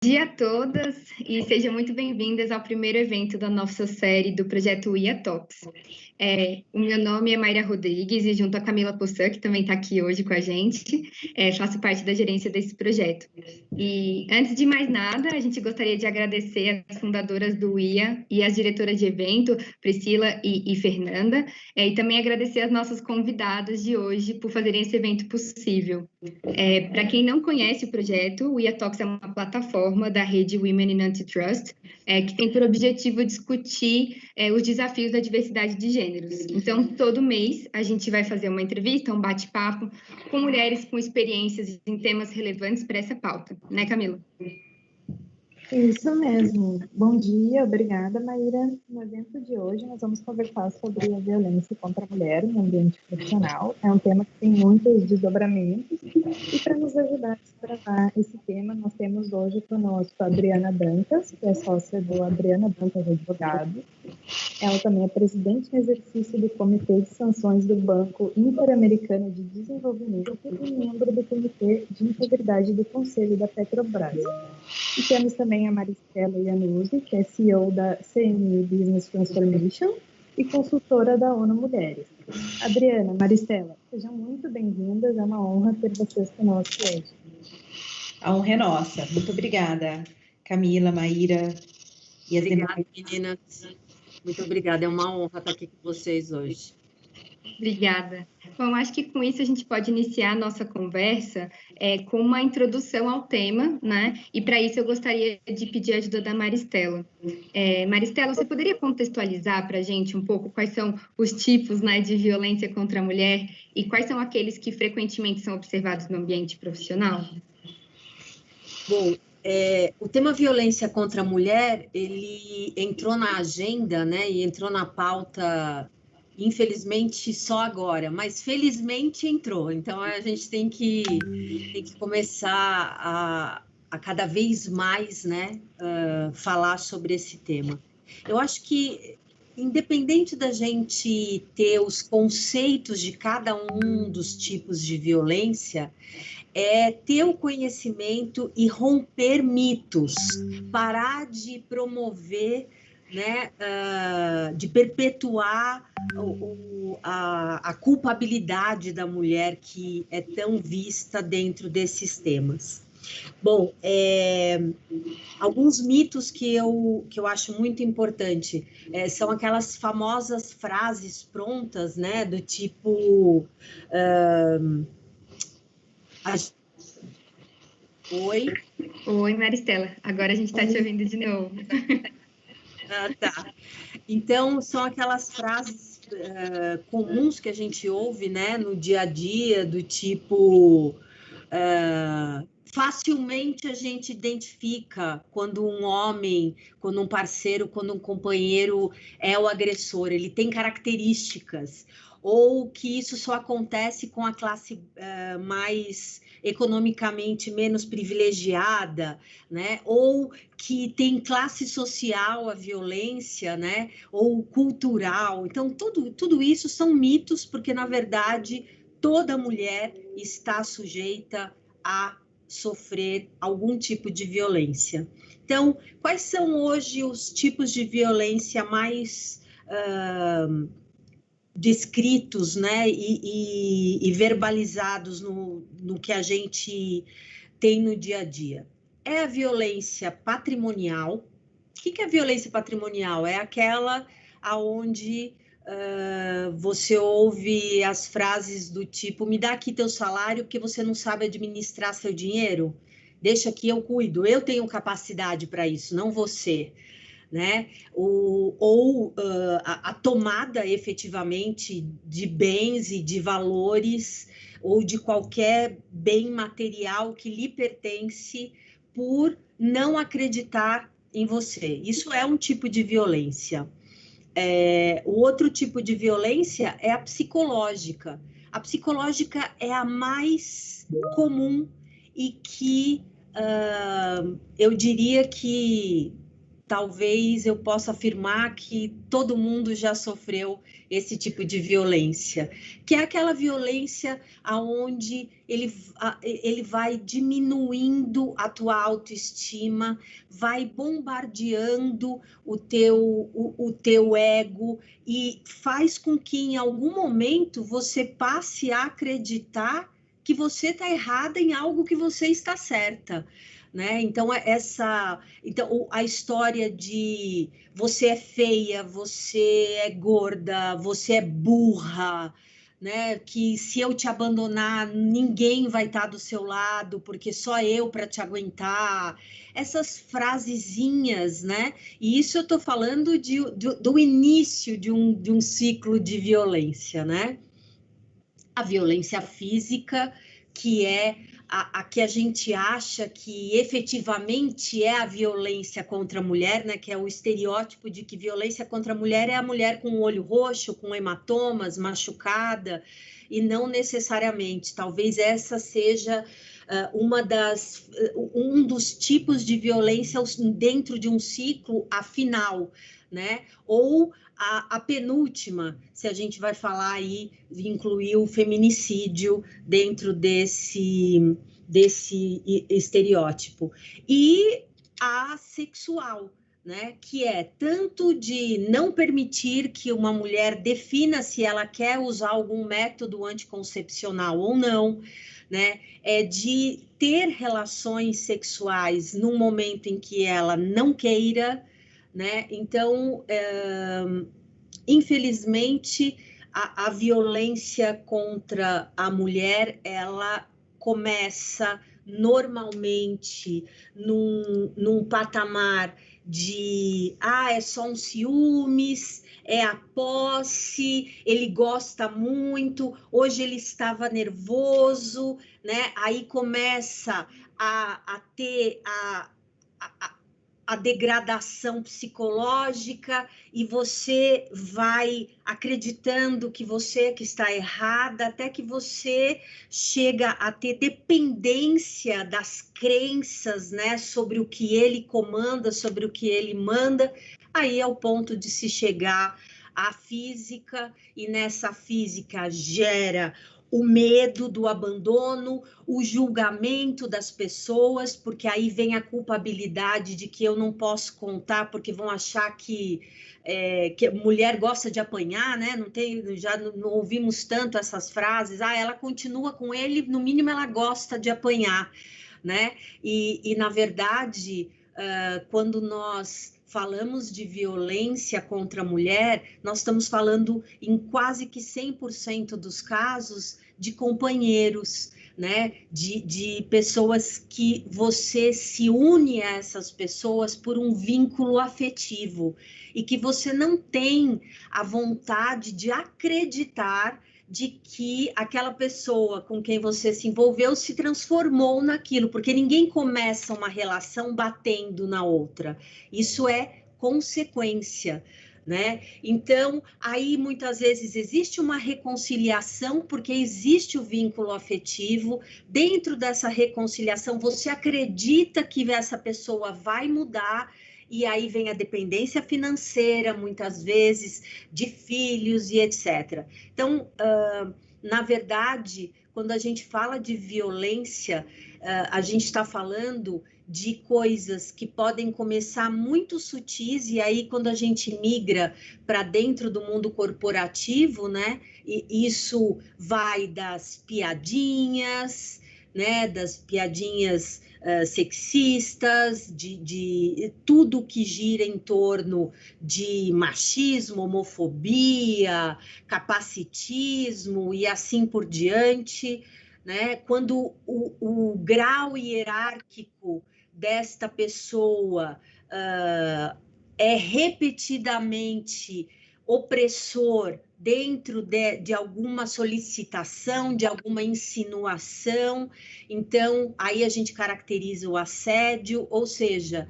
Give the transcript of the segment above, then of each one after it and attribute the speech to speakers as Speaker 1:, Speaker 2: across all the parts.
Speaker 1: dia a todas e sejam muito bem-vindas ao primeiro evento da nossa série do projeto IA Talks. O meu nome é Mayra Rodrigues e junto a Camila Poçan, que também está aqui hoje com a gente, faço parte da gerência desse projeto. E antes de mais nada, a gente gostaria de agradecer as fundadoras do IA e as diretoras de evento, Priscila e Fernanda, e também agradecer as nossas convidadas de hoje por fazerem esse evento possível. Para quem não conhece o projeto, o IA Talks é uma plataforma da rede Women in Antitrust, que tem por objetivo discutir os desafios da diversidade de gêneros. Então, todo mês, a gente vai fazer uma entrevista, um bate-papo com mulheres com experiências em temas relevantes para essa pauta. Né, Camila?
Speaker 2: Isso mesmo. Bom dia, obrigada, Maíra. No evento de hoje, nós vamos conversar sobre a violência contra a mulher no ambiente profissional. É um tema que tem muitos desdobramentos. E para nos ajudar a desbravar esse tema, nós temos hoje conosco a Adriana Dantas, que é sócia do Adriana Dantas Advogados. Ela também é presidente em exercício do Comitê de Sanções do Banco Interamericano de Desenvolvimento e membro do Comitê de Integridade do Conselho da Petrobras. E temos também a Maristela Iannuzzi, que é CEO da CNI Business Transformation e consultora da ONU Mulheres. Adriana, Maristela, sejam muito bem-vindas, é uma honra ter vocês conosco hoje.
Speaker 3: A honra é nossa. Muito obrigada, Camila, Maíra e as demais.
Speaker 4: Obrigada, meninas. Muito obrigada, é uma honra estar aqui com vocês hoje.
Speaker 1: Obrigada. Bom, acho que com isso a gente pode iniciar a nossa conversa com uma introdução ao tema, né? E para isso eu gostaria de pedir a ajuda da Maristela. Maristela, você poderia contextualizar para a gente um pouco quais são os tipos, né, de violência contra a mulher e quais são aqueles que frequentemente são observados no ambiente profissional?
Speaker 4: Bom, o tema violência contra a mulher, ele entrou na agenda, né, e entrou na pauta, infelizmente, só agora, mas felizmente entrou. Então, a gente tem que começar a cada vez mais, né, falar sobre esse tema. Eu acho que, independente da gente ter os conceitos de cada um dos tipos de violência, ter o conhecimento e romper mitos, parar de promover, né, de perpetuar a culpabilidade da mulher que é tão vista dentro desses temas. Bom, alguns mitos que eu acho muito importante são aquelas famosas frases prontas, né, do tipo...
Speaker 1: Oi, Maristela. Agora a gente está te ouvindo de novo.
Speaker 4: Tá. Então, são aquelas frases comuns que a gente ouve, né, no dia a dia, do tipo... facilmente a gente identifica quando um homem, quando um parceiro, quando um companheiro é o agressor. Ele tem características. Ou que isso só acontece com a classe mais economicamente menos privilegiada, né? Ou que tem classe social a violência, né? Ou cultural. Então, tudo isso são mitos, porque, na verdade, toda mulher está sujeita a sofrer algum tipo de violência. Então, quais são hoje os tipos de violência mais... descritos, né, e verbalizados no que a gente tem no dia a dia? É a violência patrimonial. O que é a violência patrimonial? É aquela aonde você ouve as frases do tipo: me dá aqui teu salário porque você não sabe administrar seu dinheiro, deixa que eu cuido, eu tenho capacidade para isso, não você. Né? A tomada efetivamente de bens e de valores ou de qualquer bem material que lhe pertence por não acreditar em você. Isso é um tipo de violência. O outro tipo de violência é a psicológica. A psicológica é a mais comum e que eu diria que talvez eu possa afirmar que todo mundo já sofreu esse tipo de violência, que é aquela violência aonde ele vai diminuindo a tua autoestima, vai bombardeando o teu ego e faz com que em algum momento você passe a acreditar que você está errada em algo que você está certa. Né? Então, a história de você é feia, você é gorda, você é burra, né? Que se eu te abandonar, ninguém vai estar do seu lado, porque só eu para te aguentar. Essas frasezinhas, né? E isso eu estou falando do início de um ciclo de violência, né? A violência física, que é a que a gente acha que efetivamente é a violência contra a mulher, né? Que é o estereótipo de que violência contra a mulher é a mulher com o olho roxo, com hematomas, machucada, e não necessariamente. Talvez essa seja um dos tipos de violência dentro de um ciclo afinal, né? Ou a penúltima, se a gente vai falar aí, incluir o feminicídio dentro desse estereótipo. E a sexual, né? Que é tanto de não permitir que uma mulher defina se ela quer usar algum método anticoncepcional ou não, né? É de ter relações sexuais num momento em que ela não queira, né? Então, infelizmente, a violência contra a mulher, ela começa normalmente num patamar de é só um ciúmes, é a posse, ele gosta muito, hoje ele estava nervoso, né? Aí começa a ter a degradação psicológica e você vai acreditando que você que está errada, até que você chega a ter dependência das crenças, né, sobre o que ele comanda, sobre o que ele manda. Aí é o ponto de se chegar à física, e nessa física gera o medo do abandono, o julgamento das pessoas, porque aí vem a culpabilidade de que eu não posso contar, porque vão achar que mulher gosta de apanhar, né? Já não ouvimos tanto essas frases. Ela continua com ele, no mínimo ela gosta de apanhar, né? E na verdade, quando nós falamos de violência contra a mulher, nós estamos falando em quase que 100% dos casos de companheiros, né? De pessoas que você se une a essas pessoas por um vínculo afetivo e que você não tem a vontade de acreditar de que aquela pessoa com quem você se envolveu se transformou naquilo, porque ninguém começa uma relação batendo na outra. Isso é consequência, né? Então, aí muitas vezes existe uma reconciliação, porque existe o vínculo afetivo. Dentro dessa reconciliação, você acredita que essa pessoa vai mudar, e aí vem a dependência financeira, muitas vezes, de filhos e etc. Então, na verdade, quando a gente fala de violência, a gente está falando de coisas que podem começar muito sutis, e aí quando a gente migra para dentro do mundo corporativo, né, e isso vai das piadinhas, né, das piadinhas sexistas, de tudo que gira em torno de machismo, homofobia, capacitismo e assim por diante, né? Quando o grau hierárquico desta pessoa é repetidamente opressor dentro de alguma solicitação, de alguma insinuação, então aí a gente caracteriza o assédio, ou seja,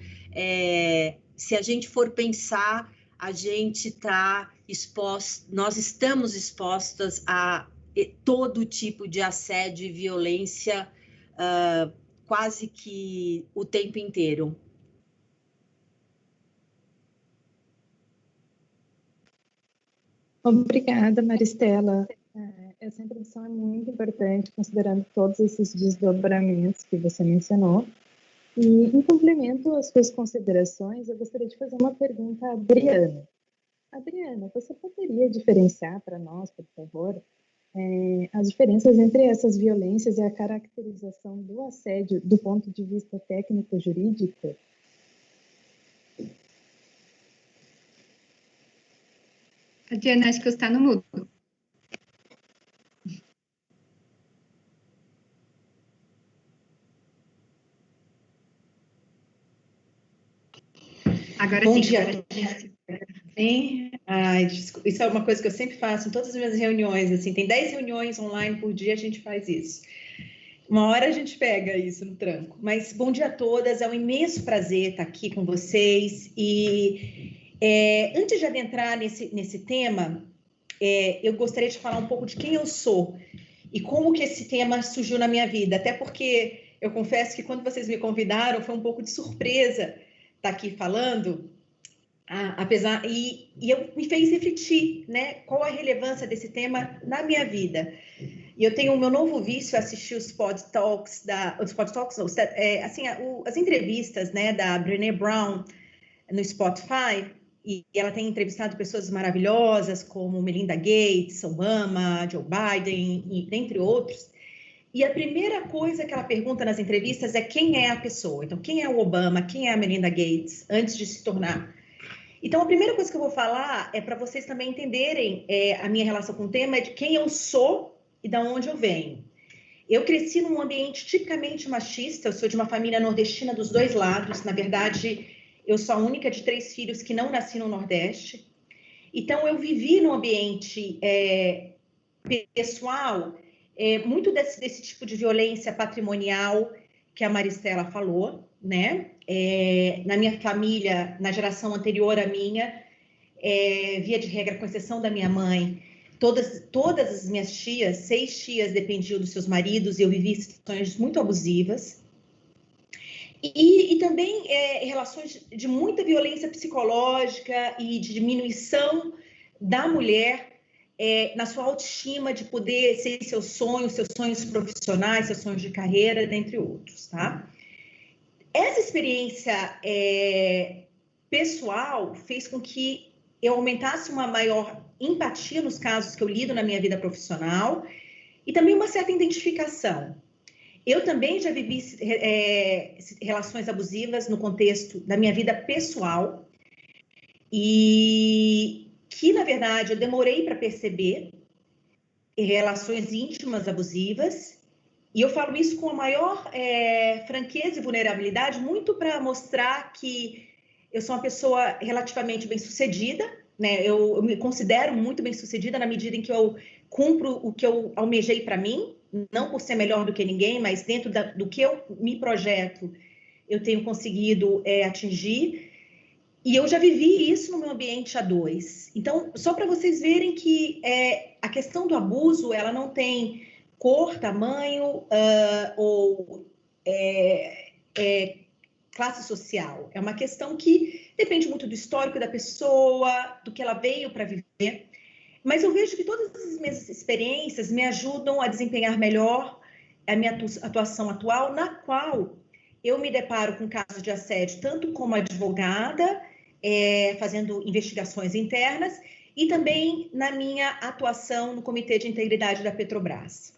Speaker 4: se a gente for pensar, a gente está exposto, nós estamos expostas a todo tipo de assédio e violência quase que o tempo inteiro.
Speaker 2: Obrigada, Maristela. Essa introdução é muito importante, considerando todos esses desdobramentos que você mencionou. E, em complemento às suas considerações, eu gostaria de fazer uma pergunta à Adriana. Adriana, você poderia diferenciar para nós, por favor, as diferenças entre essas violências e a caracterização do assédio do ponto de vista técnico-jurídico?
Speaker 1: Adriana, acho que você está no mudo. Agora
Speaker 3: Bom
Speaker 1: sim.
Speaker 3: dia.
Speaker 1: Agora...
Speaker 3: Sim. Ai, isso é uma coisa que eu sempre faço em todas as minhas reuniões, assim, tem 10 reuniões online por dia, a gente faz isso. Uma hora a gente pega isso no tranco. Mas bom dia a todas, é um imenso prazer estar aqui com vocês. E antes de adentrar nesse tema, eu gostaria de falar um pouco de quem eu sou e como que esse tema surgiu na minha vida. Até porque eu confesso que quando vocês me convidaram, foi um pouco de surpresa estar aqui falando. E eu me fez refletir, né, qual a relevância desse tema na minha vida. E eu tenho o meu novo vício assistir os podtalks as entrevistas, né, da Brené Brown no Spotify, e ela tem entrevistado pessoas maravilhosas como Melinda Gates, Obama, Joe Biden, e dentre outros. E a primeira coisa que ela pergunta nas entrevistas é quem é a pessoa. Então, quem é o Obama, quem é a Melinda Gates, antes de se tornar. Então, a primeira coisa que eu vou falar é para vocês também entenderem a minha relação com o tema, é de quem eu sou e de onde eu venho. Eu cresci num ambiente tipicamente machista, eu sou de uma família nordestina dos dois lados, na verdade, eu sou a única de 3 filhos que não nasci no Nordeste. Então, eu vivi num ambiente pessoal, muito desse tipo de violência patrimonial que a Maristela falou, né? Na minha família, na geração anterior à minha, via de regra, com exceção da minha mãe, todas as minhas tias, 6 tias, dependiam dos seus maridos, e eu vivi situações muito abusivas. E também relações de muita violência psicológica e de diminuição da mulher na sua autoestima de poder ser seus sonhos profissionais, seus sonhos de carreira, dentre outros, tá? Essa experiência pessoal fez com que eu aumentasse uma maior empatia nos casos que eu lido na minha vida profissional e também uma certa identificação. Eu também já vivi relações abusivas no contexto da minha vida pessoal e que, na verdade, eu demorei para perceber relações íntimas abusivas. E eu falo isso com a maior franqueza e vulnerabilidade, muito para mostrar que eu sou uma pessoa relativamente bem-sucedida, né? Eu me considero muito bem-sucedida na medida em que eu cumpro o que eu almejei para mim, não por ser melhor do que ninguém, mas dentro do que eu me projeto, eu tenho conseguido atingir. E eu já vivi isso no meu ambiente A2. Então, só para vocês verem que a questão do abuso, ela não tem cor, tamanho ou classe social. É uma questão que depende muito do histórico da pessoa, do que ela veio para viver. Mas eu vejo que todas as minhas experiências me ajudam a desempenhar melhor a minha atuação atual, na qual eu me deparo com casos de assédio, tanto como advogada, fazendo investigações internas, e também na minha atuação no Comitê de Integridade da Petrobras.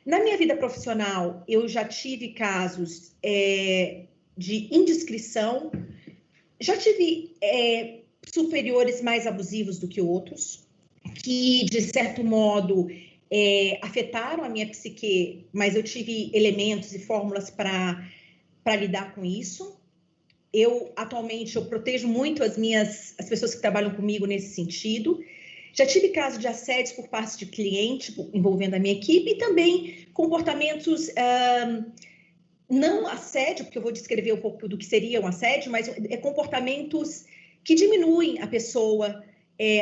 Speaker 3: Na minha vida profissional, eu já tive casos de indiscrição, já tive superiores mais abusivos do que outros, que, de certo modo, afetaram a minha psique, mas eu tive elementos e fórmulas para lidar com isso. Atualmente, eu protejo muito as pessoas que trabalham comigo nesse sentido. Já tive casos de assédios por parte de cliente, envolvendo a minha equipe, e também comportamentos, não assédio, porque eu vou descrever um pouco do que seria um assédio, mas comportamentos que diminuem a pessoa,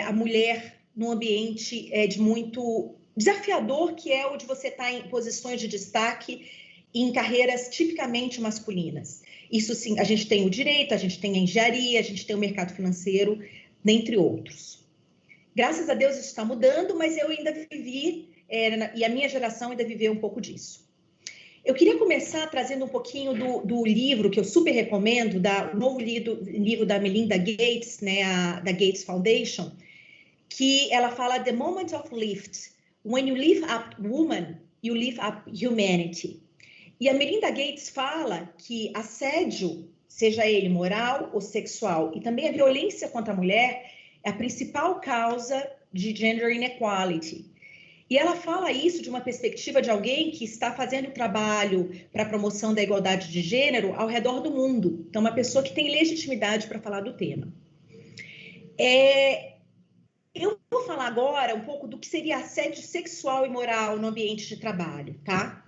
Speaker 3: a mulher, num ambiente de muito desafiador, que é o de você estar em posições de destaque em carreiras tipicamente masculinas. Isso sim, a gente tem o direito, a gente tem a engenharia, a gente tem o mercado financeiro, dentre outros. Graças a Deus isso está mudando, mas eu ainda vivi, e a minha geração ainda viveu um pouco disso. Eu queria começar trazendo um pouquinho do livro que eu super recomendo, o novo livro da Melinda Gates, né, da Gates Foundation, que ela fala The Moment of Lift. When you lift up woman, you lift up humanity. E a Melinda Gates fala que assédio, seja ele moral ou sexual, e também a violência contra a mulher, é a principal causa de gender inequality. E ela fala isso de uma perspectiva de alguém que está fazendo trabalho para a promoção da igualdade de gênero ao redor do mundo. Então, uma pessoa que tem legitimidade para falar do tema. Eu vou falar agora um pouco do que seria assédio sexual e moral no ambiente de trabalho, tá?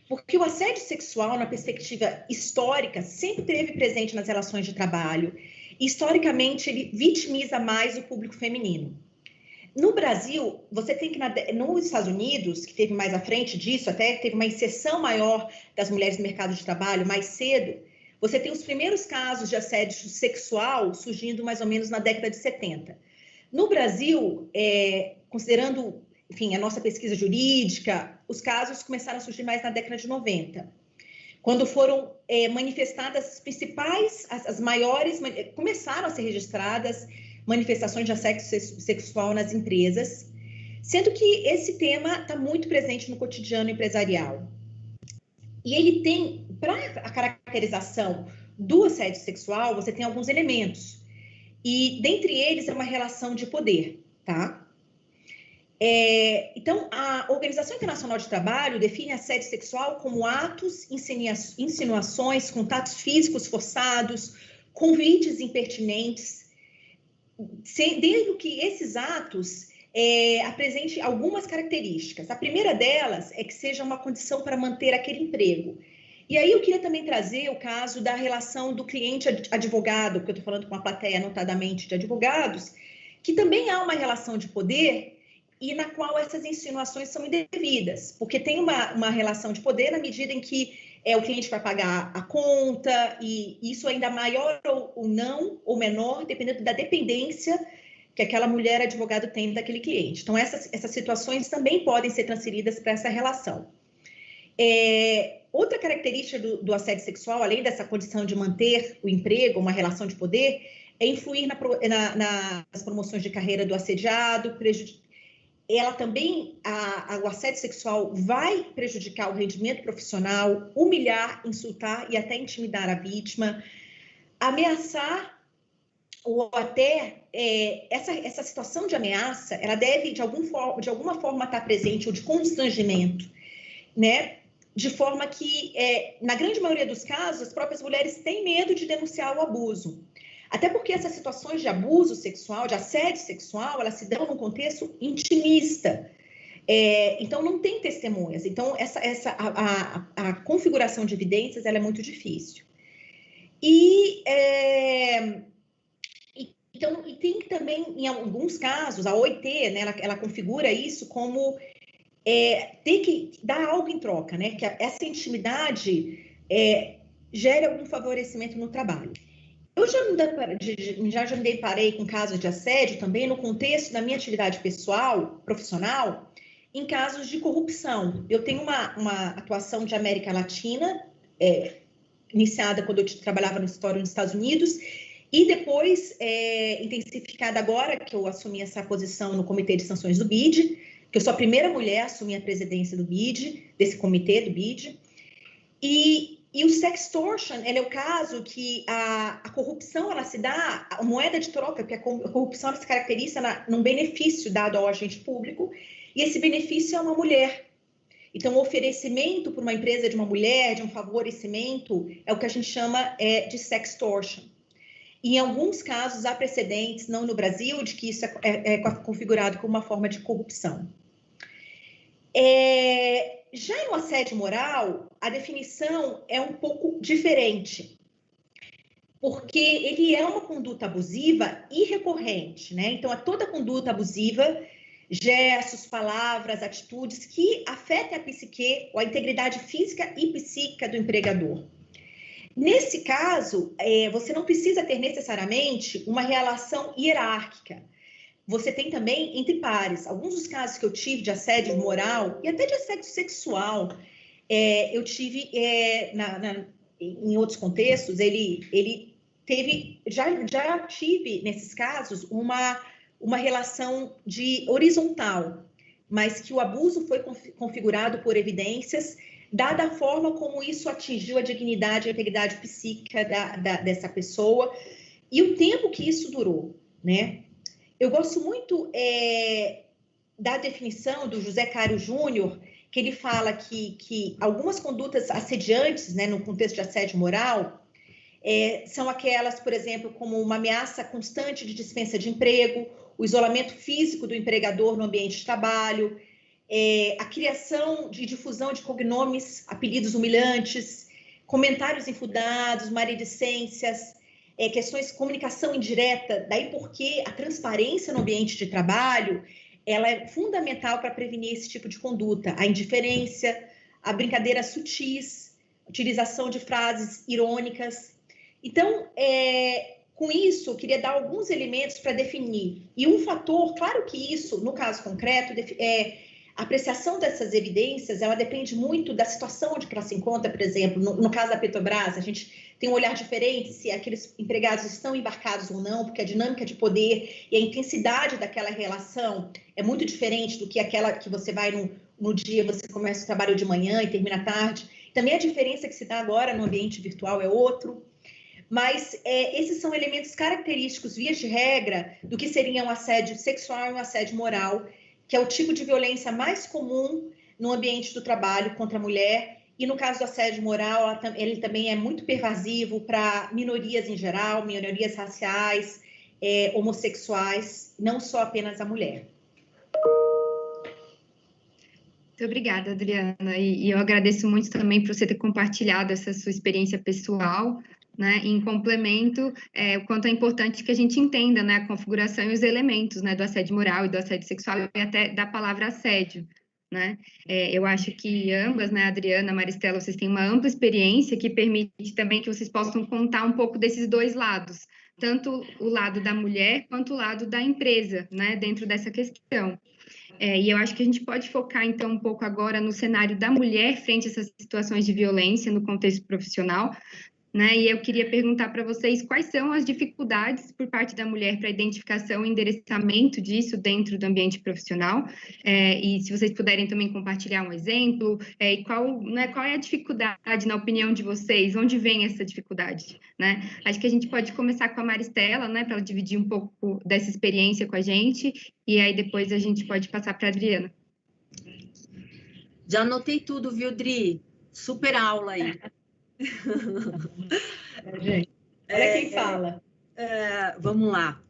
Speaker 3: Porque o assédio sexual, na perspectiva histórica, sempre esteve presente nas relações de trabalho. E, historicamente, ele vitimiza mais o público feminino. No Brasil, você tem que, nos Estados Unidos, que teve mais à frente disso, até teve uma inserção maior das mulheres no mercado de trabalho mais cedo, você tem os primeiros casos de assédio sexual surgindo mais ou menos na década de 70. No Brasil, considerando, enfim, a nossa pesquisa jurídica, os casos começaram a surgir mais na década de 90, quando foram manifestadas as principais, as maiores, começaram a ser registradas manifestações de assédio sexual nas empresas, sendo que esse tema está muito presente no cotidiano empresarial. E ele tem, para a caracterização do assédio sexual, você tem alguns elementos. E, dentre eles, é uma relação de poder, tá? Então, a Organização Internacional de Trabalho define assédio sexual como atos, insinuações, contatos físicos forçados, convites impertinentes, desde que esses atos apresentem algumas características. A primeira delas é que seja uma condição para manter aquele emprego. E aí eu queria também trazer o caso da relação do cliente-advogado, porque eu estou falando com uma plateia notadamente de advogados, que também há uma relação de poder e na qual essas insinuações são indevidas, porque tem uma relação de poder na medida em que o cliente vai pagar a conta, e isso ainda maior ou não, ou menor, dependendo da dependência que aquela mulher advogado tem daquele cliente. Então, essas situações também podem ser transferidas para essa relação. Outra característica do assédio sexual, além dessa condição de manter o emprego, uma relação de poder, é influir nas promoções de carreira do assediado, ela também, o assédio sexual vai prejudicar o rendimento profissional, humilhar, insultar e até intimidar a vítima, ameaçar ou até essa situação de ameaça, ela deve de alguma forma estar presente, ou de constrangimento, né? De forma que, na grande maioria dos casos, as próprias mulheres têm medo de denunciar o abuso. Até porque essas situações de abuso sexual, de assédio sexual, elas se dão num contexto intimista. Então, não tem testemunhas. Então, a configuração de evidências ela é muito difícil. E tem também, em alguns casos, a OIT, né, ela configura isso como ter que dar algo em troca, né? Que essa intimidade gere algum favorecimento no trabalho. Eu já me deparei com casos de assédio também no contexto da minha atividade pessoal, profissional, em casos de corrupção. Eu tenho uma atuação de América Latina, iniciada quando eu trabalhava no escritório nos Estados Unidos, e depois intensificada agora, que eu assumi essa posição no Comitê de Sanções do BID, que eu sou a primeira mulher a assumir a presidência do BID, desse comitê do BID. E o sextortion, é o caso que a corrupção, ela se dá, a moeda de troca, porque a corrupção ela se caracteriza num benefício dado ao agente público, e esse benefício é uma mulher. Então, o oferecimento por uma empresa de uma mulher, de um favorecimento, é o que a gente chama de sextortion. E, em alguns casos, há precedentes, não no Brasil, de que isso é configurado como uma forma de corrupção. Já no assédio moral, a definição é um pouco diferente, porque ele é uma conduta abusiva e recorrente, né? Então, toda conduta abusiva, gestos, palavras, atitudes que afetem a psique ou a integridade física e psíquica do empregador. Nesse caso, você não precisa ter necessariamente uma relação hierárquica, você tem também entre pares. Alguns dos casos que eu tive de assédio moral e até de assédio sexual, eu tive em outros contextos, ele teve, já tive nesses casos uma relação de horizontal, mas que o abuso foi configurado por evidências, dada a forma como isso atingiu a dignidade e a integridade psíquica dessa pessoa e o tempo que isso durou, né? Eu gosto muito da definição do José Cário Júnior, que ele fala que algumas condutas assediantes, né, no contexto de assédio moral, são aquelas, por exemplo, como uma ameaça constante de dispensa de emprego, o isolamento físico do empregador no ambiente de trabalho, a criação de difusão de cognomes, apelidos humilhantes, comentários infundados, maledicências, questões de comunicação indireta, daí porque a transparência no ambiente de trabalho, ela é fundamental para prevenir esse tipo de conduta, a indiferença, a brincadeira sutis, a utilização de frases irônicas. Então, com isso, eu queria dar alguns elementos para definir. E um fator, claro que isso, no caso concreto, a apreciação dessas evidências, ela depende muito da situação onde ela se encontra, por exemplo, no caso da Petrobras, a gente tem um olhar diferente se aqueles empregados estão embarcados ou não, porque a dinâmica de poder e a intensidade daquela relação é muito diferente do que aquela que você vai no dia, você começa o trabalho de manhã e termina à tarde. Também a diferença que se dá agora no ambiente virtual é outro. Mas esses são elementos característicos, vias de regra, do que seria um assédio sexual e um assédio moral, que é o tipo de violência mais comum no ambiente do trabalho contra a mulher. E no caso do assédio moral, ele também é muito pervasivo para minorias em geral, minorias raciais, homossexuais, não só apenas a mulher.
Speaker 1: Muito obrigada, Adriana. E eu agradeço muito também por você ter compartilhado essa sua experiência pessoal, né, em complemento, o quanto é importante que a gente entenda, né, a configuração e os elementos, né, do assédio moral e do assédio sexual e até da palavra assédio, né? Eu acho que ambas, né, Adriana, Maristela, vocês têm uma ampla experiência que permite também que vocês possam contar um pouco desses dois lados, tanto o lado da mulher quanto o lado da empresa, né, dentro dessa questão. E eu acho que a gente pode focar, então, um pouco agora no cenário da mulher frente a essas situações de violência no contexto profissional, né? E eu queria perguntar para vocês quais são as dificuldades por parte da mulher para identificação e endereçamento disso dentro do ambiente profissional, e se vocês puderem também compartilhar um exemplo, e qual é a dificuldade, na opinião de vocês, onde vem essa dificuldade, né? Acho que a gente pode começar com a Maristela, né, para ela dividir um pouco dessa experiência com a gente, e aí depois a gente pode passar para a Adriana.
Speaker 4: Já anotei tudo, viu, Dri? Super aula aí.
Speaker 3: Olha quem fala.
Speaker 4: Vamos lá.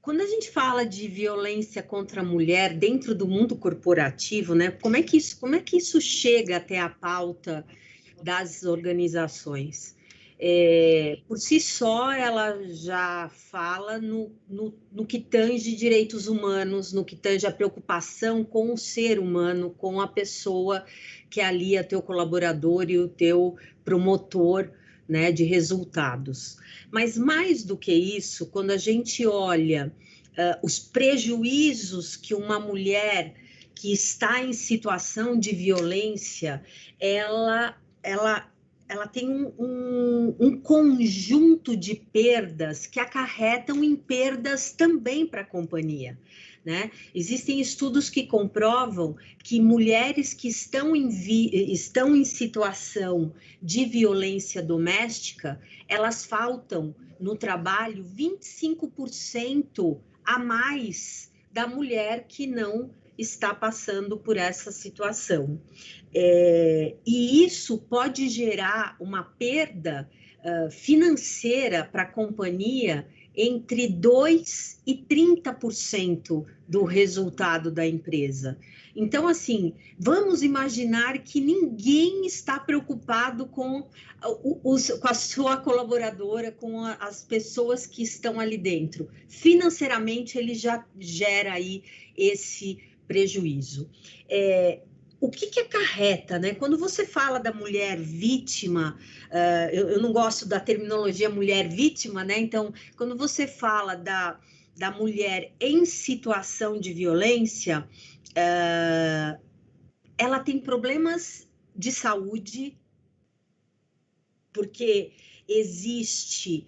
Speaker 4: Quando a gente fala de violência contra a mulher dentro do mundo corporativo, né? Como é que isso chega até a pauta das organizações? Por si só, ela já fala no que tange direitos humanos, no que tange a preocupação com o ser humano, com a pessoa que ali é teu colaborador e o teu promotor, né, de resultados. Mas mais do que isso, quando a gente olha os prejuízos que uma mulher que está em situação de violência, ela tem um conjunto de perdas que acarretam em perdas também para a companhia, né? Existem estudos que comprovam que mulheres que estão em situação de violência doméstica, elas faltam no trabalho 25% a mais da mulher que não está passando por essa situação. E isso pode gerar uma perda financeira para a companhia entre 2% e 30% do resultado da empresa. Então, assim, vamos imaginar que ninguém está preocupado com a sua colaboradora, com as pessoas que estão ali dentro. Financeiramente, ele já gera aí esse prejuízo. O que acarreta, né? Quando você fala da mulher vítima, eu não gosto da terminologia mulher vítima, né? Então, quando você fala da mulher em situação de violência, ela tem problemas de saúde, porque existe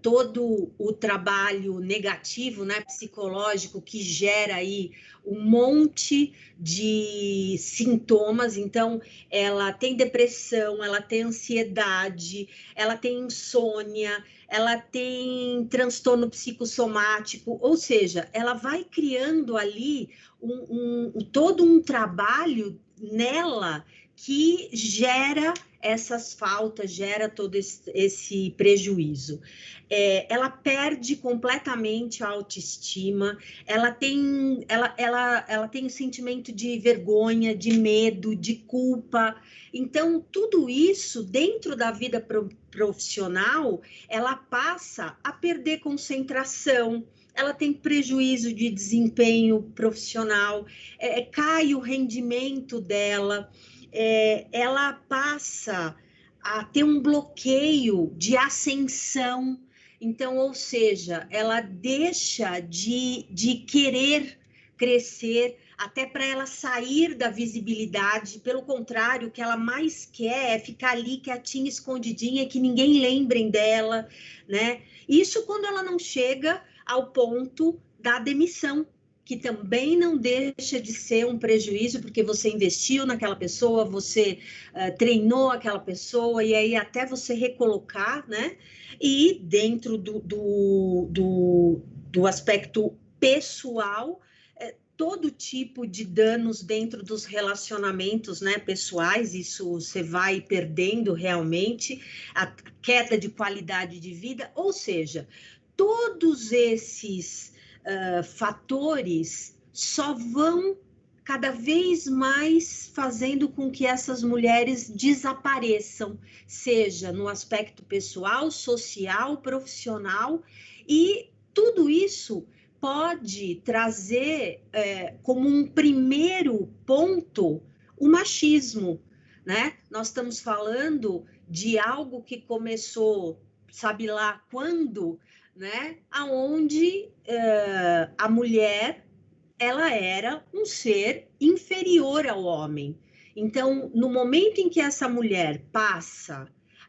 Speaker 4: todo o trabalho negativo, né, psicológico, que gera aí um monte de sintomas. Então, ela tem depressão, ela tem ansiedade, ela tem insônia, ela tem transtorno psicossomático, ou seja, ela vai criando ali todo um trabalho nela que gera essas faltas, gera todo esse prejuízo. Ela perde completamente a autoestima, ela tem um sentimento de vergonha, de medo, de culpa. Então, tudo isso, dentro da vida profissional, ela passa a perder concentração, ela tem prejuízo de desempenho profissional, cai o rendimento dela, ela passa a ter um bloqueio de ascensão. Então, ou seja, ela deixa de querer crescer, até para ela sair da visibilidade. Pelo contrário, o que ela mais quer é ficar ali quietinha, escondidinha, que ninguém lembrem dela, né? Isso quando ela não chega ao ponto da demissão, que também não deixa de ser um prejuízo, porque você investiu naquela pessoa, você treinou aquela pessoa, e aí até você recolocar, né? E dentro do aspecto pessoal, todo tipo de danos dentro dos relacionamentos, né, pessoais, isso você vai perdendo realmente, a queda de qualidade de vida, ou seja, todos esses fatores só vão cada vez mais fazendo com que essas mulheres desapareçam, seja no aspecto pessoal, social, profissional, e tudo isso pode trazer como um primeiro ponto o machismo, né? Nós estamos falando de algo que começou, sabe lá quando, né? Aonde a mulher ela era um ser inferior ao homem. Então, no momento em que essa mulher passa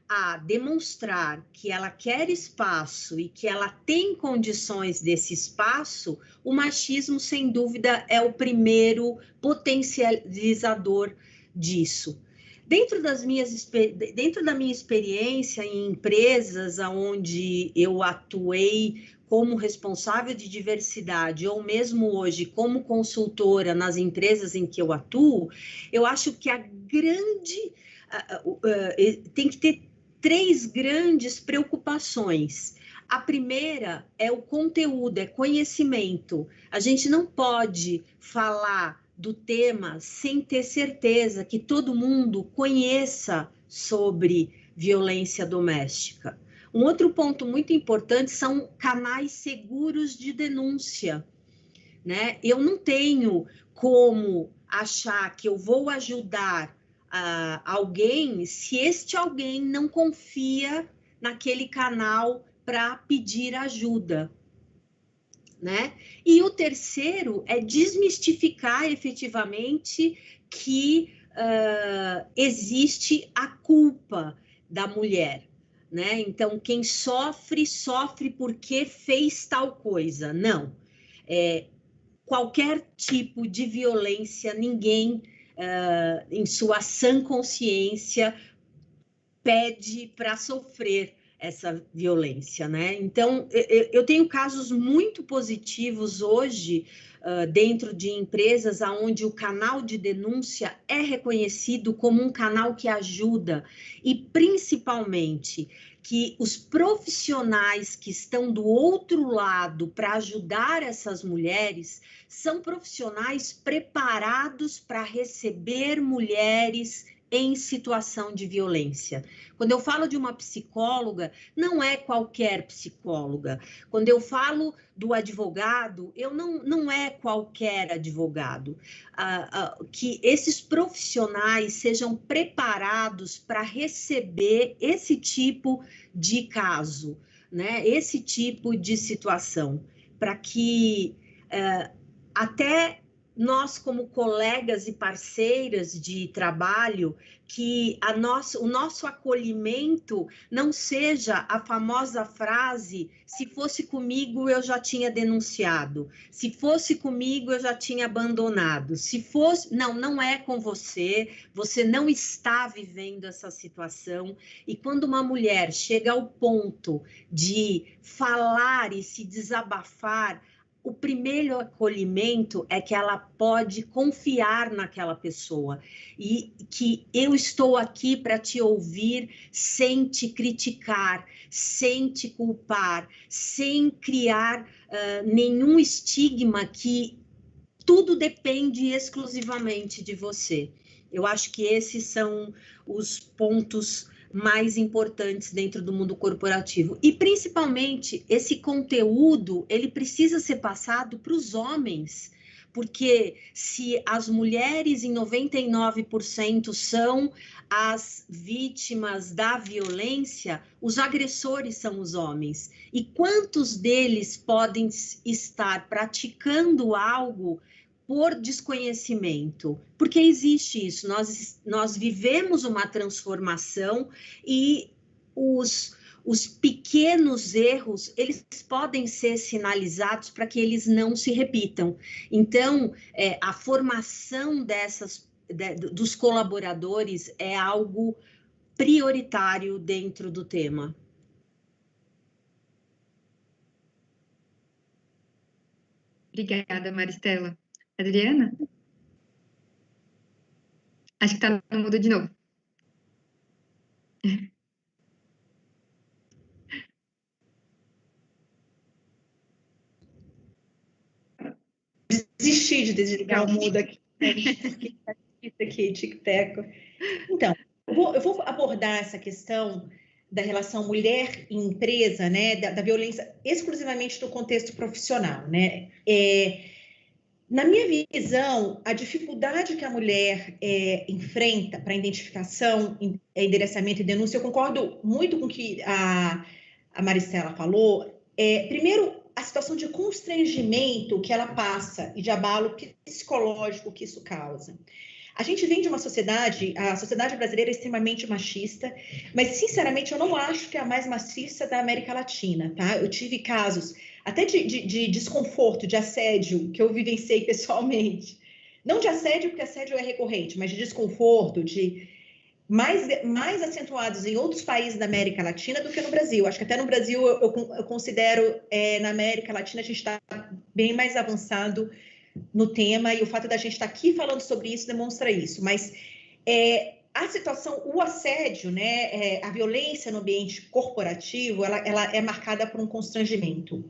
Speaker 4: a demonstrar que ela quer espaço e que ela tem condições desse espaço, o machismo, sem dúvida, é o primeiro potencializador disso. Dentro da minha experiência em empresas onde eu atuei como responsável de diversidade, ou mesmo hoje como consultora nas empresas em que eu atuo, eu acho que tem que ter 3 grandes preocupações. A primeira é o conteúdo, é conhecimento. A gente não pode falar do tema sem ter certeza que todo mundo conheça sobre violência doméstica. Um outro ponto muito importante são canais seguros de denúncia, né? Eu não tenho como achar que eu vou ajudar alguém se este alguém não confia naquele canal para pedir ajuda, né? E o terceiro é desmistificar efetivamente que existe a culpa da mulher, né? Então, quem sofre porque fez tal coisa. Não. Qualquer tipo de violência, ninguém, em sua sã consciência, pede para sofrer essa violência, né? Então, eu tenho casos muito positivos hoje dentro de empresas onde o canal de denúncia é reconhecido como um canal que ajuda e, principalmente, que os profissionais que estão do outro lado para ajudar essas mulheres são profissionais preparados para receber mulheres em situação de violência. Quando eu falo de uma psicóloga, não é qualquer psicóloga. Quando eu falo do advogado, não é qualquer advogado. Que esses profissionais sejam preparados para receber esse tipo de caso, né? Esse tipo de situação. para que até nós, como colegas e parceiras de trabalho, que o nosso acolhimento não seja a famosa frase: se fosse comigo eu já tinha denunciado, se fosse comigo eu já tinha abandonado, se fosse... Não é com você, você não está vivendo essa situação. E quando uma mulher chega ao ponto de falar e se desabafar, o primeiro acolhimento é que ela pode confiar naquela pessoa e que eu estou aqui para te ouvir sem te criticar, sem te culpar, sem criar nenhum estigma, que tudo depende exclusivamente de você. Eu acho que esses são os pontos mais importantes dentro do mundo corporativo. E, principalmente, esse conteúdo, ele precisa ser passado para os homens, porque se as mulheres, em 99%, são as vítimas da violência, os agressores são os homens. E quantos deles podem estar praticando algo por desconhecimento? Porque existe isso, nós vivemos uma transformação e os pequenos erros, eles podem ser sinalizados para que eles não se repitam. Então, a formação dos colaboradores é algo prioritário dentro do tema.
Speaker 1: Obrigada, Maristela. Adriana? Acho que está no mudo de novo.
Speaker 3: Desisti de desligar o mudo aqui. Aqui, tic-teco. Então, eu vou abordar essa questão da relação mulher e empresa, né, da violência exclusivamente no contexto profissional, né? Na minha visão, a dificuldade que a mulher enfrenta para identificação, endereçamento e denúncia, eu concordo muito com o que a Maristela falou. Primeiro, a situação de constrangimento que ela passa e de abalo psicológico que isso causa. A gente vem de uma sociedade, a sociedade brasileira é extremamente machista, mas, sinceramente, eu não acho que é a mais machista da América Latina, tá? Eu tive casos até de desconforto, de assédio, que eu vivenciei pessoalmente. Não de assédio, porque assédio é recorrente, mas de desconforto, mais acentuados em outros países da América Latina do que no Brasil. Acho que até no Brasil, eu considero, na América Latina, a gente está bem mais avançado no tema, e o fato da gente estar aqui falando sobre isso demonstra isso. Mas a situação, o assédio, né, a violência no ambiente corporativo, ela é marcada por um constrangimento.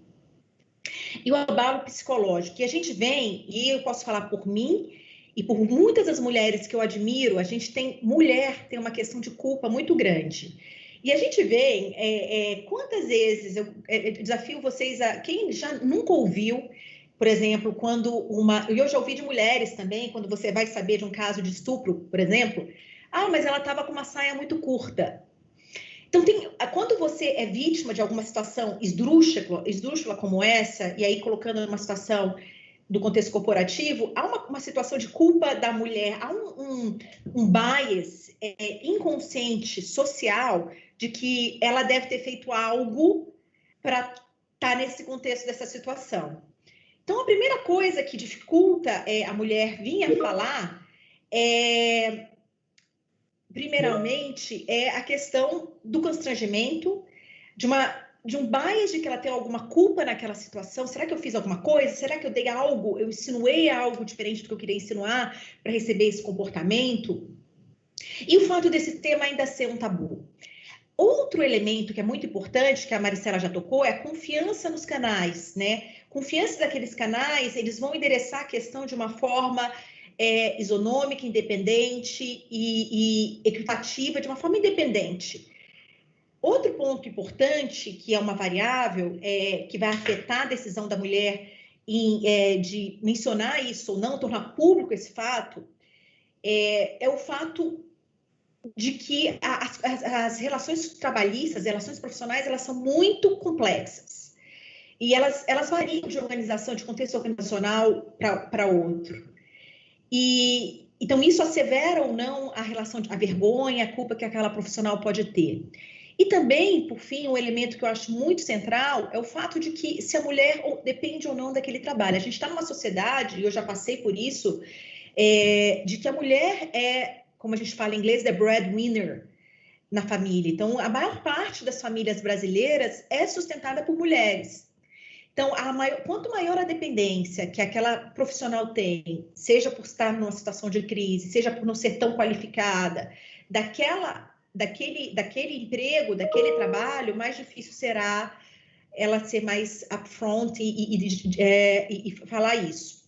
Speaker 3: E o abalo psicológico. E a gente vem, e eu posso falar por mim, e por muitas das mulheres que eu admiro, a gente mulher tem uma questão de culpa muito grande. E a gente vê quantas vezes, eu desafio vocês quem já nunca ouviu, por exemplo, e eu já ouvi de mulheres também, quando você vai saber de um caso de estupro, por exemplo, mas ela estava com uma saia muito curta. Então, quando você é vítima de alguma situação esdrúxula como essa, e aí colocando numa situação do contexto corporativo, há uma situação de culpa da mulher, há um bias inconsciente social de que ela deve ter feito algo para estar nesse contexto dessa situação. Então, a primeira coisa que dificulta a mulher vir a falar primeiramente, é a questão do constrangimento, de um bias de que ela tem alguma culpa naquela situação. Será que eu fiz alguma coisa? Será que eu dei algo? Eu insinuei algo diferente do que eu queria insinuar para receber esse comportamento? E o fato desse tema ainda ser um tabu. Outro elemento que é muito importante, que a Maristela já tocou, é a confiança nos canais, né? Confiança daqueles canais, eles vão endereçar a questão de uma forma isonômica, independente e equitativa, de uma forma independente. Outro ponto importante, que é uma variável que vai afetar a decisão da mulher de mencionar isso ou não, tornar público esse fato, é o fato de que as relações trabalhistas, as relações profissionais, elas são muito complexas. E elas variam de organização, de contexto organizacional para outro. E então isso assevera ou não a relação, a vergonha, a culpa que aquela profissional pode ter. E também, por fim, um elemento que eu acho muito central é o fato de que se a mulher depende ou não daquele trabalho. A gente está numa sociedade, e eu já passei por isso, de que a mulher é, como a gente fala em inglês, the breadwinner na família. Então, a maior parte das famílias brasileiras é sustentada por mulheres. Então, quanto maior a dependência que aquela profissional tem, seja por estar numa situação de crise, seja por não ser tão qualificada, daquele emprego, daquele trabalho, mais difícil será ela ser mais upfront e falar isso.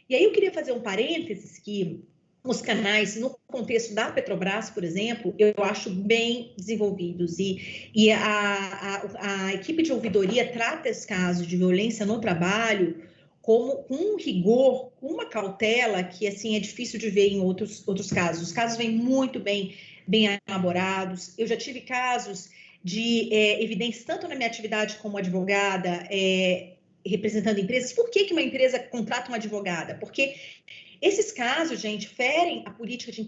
Speaker 3: E aí eu queria fazer um parênteses que os canais, no contexto da Petrobras, por exemplo, eu acho bem desenvolvidos. E a equipe de ouvidoria trata esse caso de violência no trabalho com um rigor, com uma cautela que assim é difícil de ver em outros casos. Os casos vêm muito bem elaborados. Eu já tive casos de evidências, tanto na minha atividade como advogada, representando empresas. Por que uma empresa contrata uma advogada? Porque esses casos, gente, ferem a política de...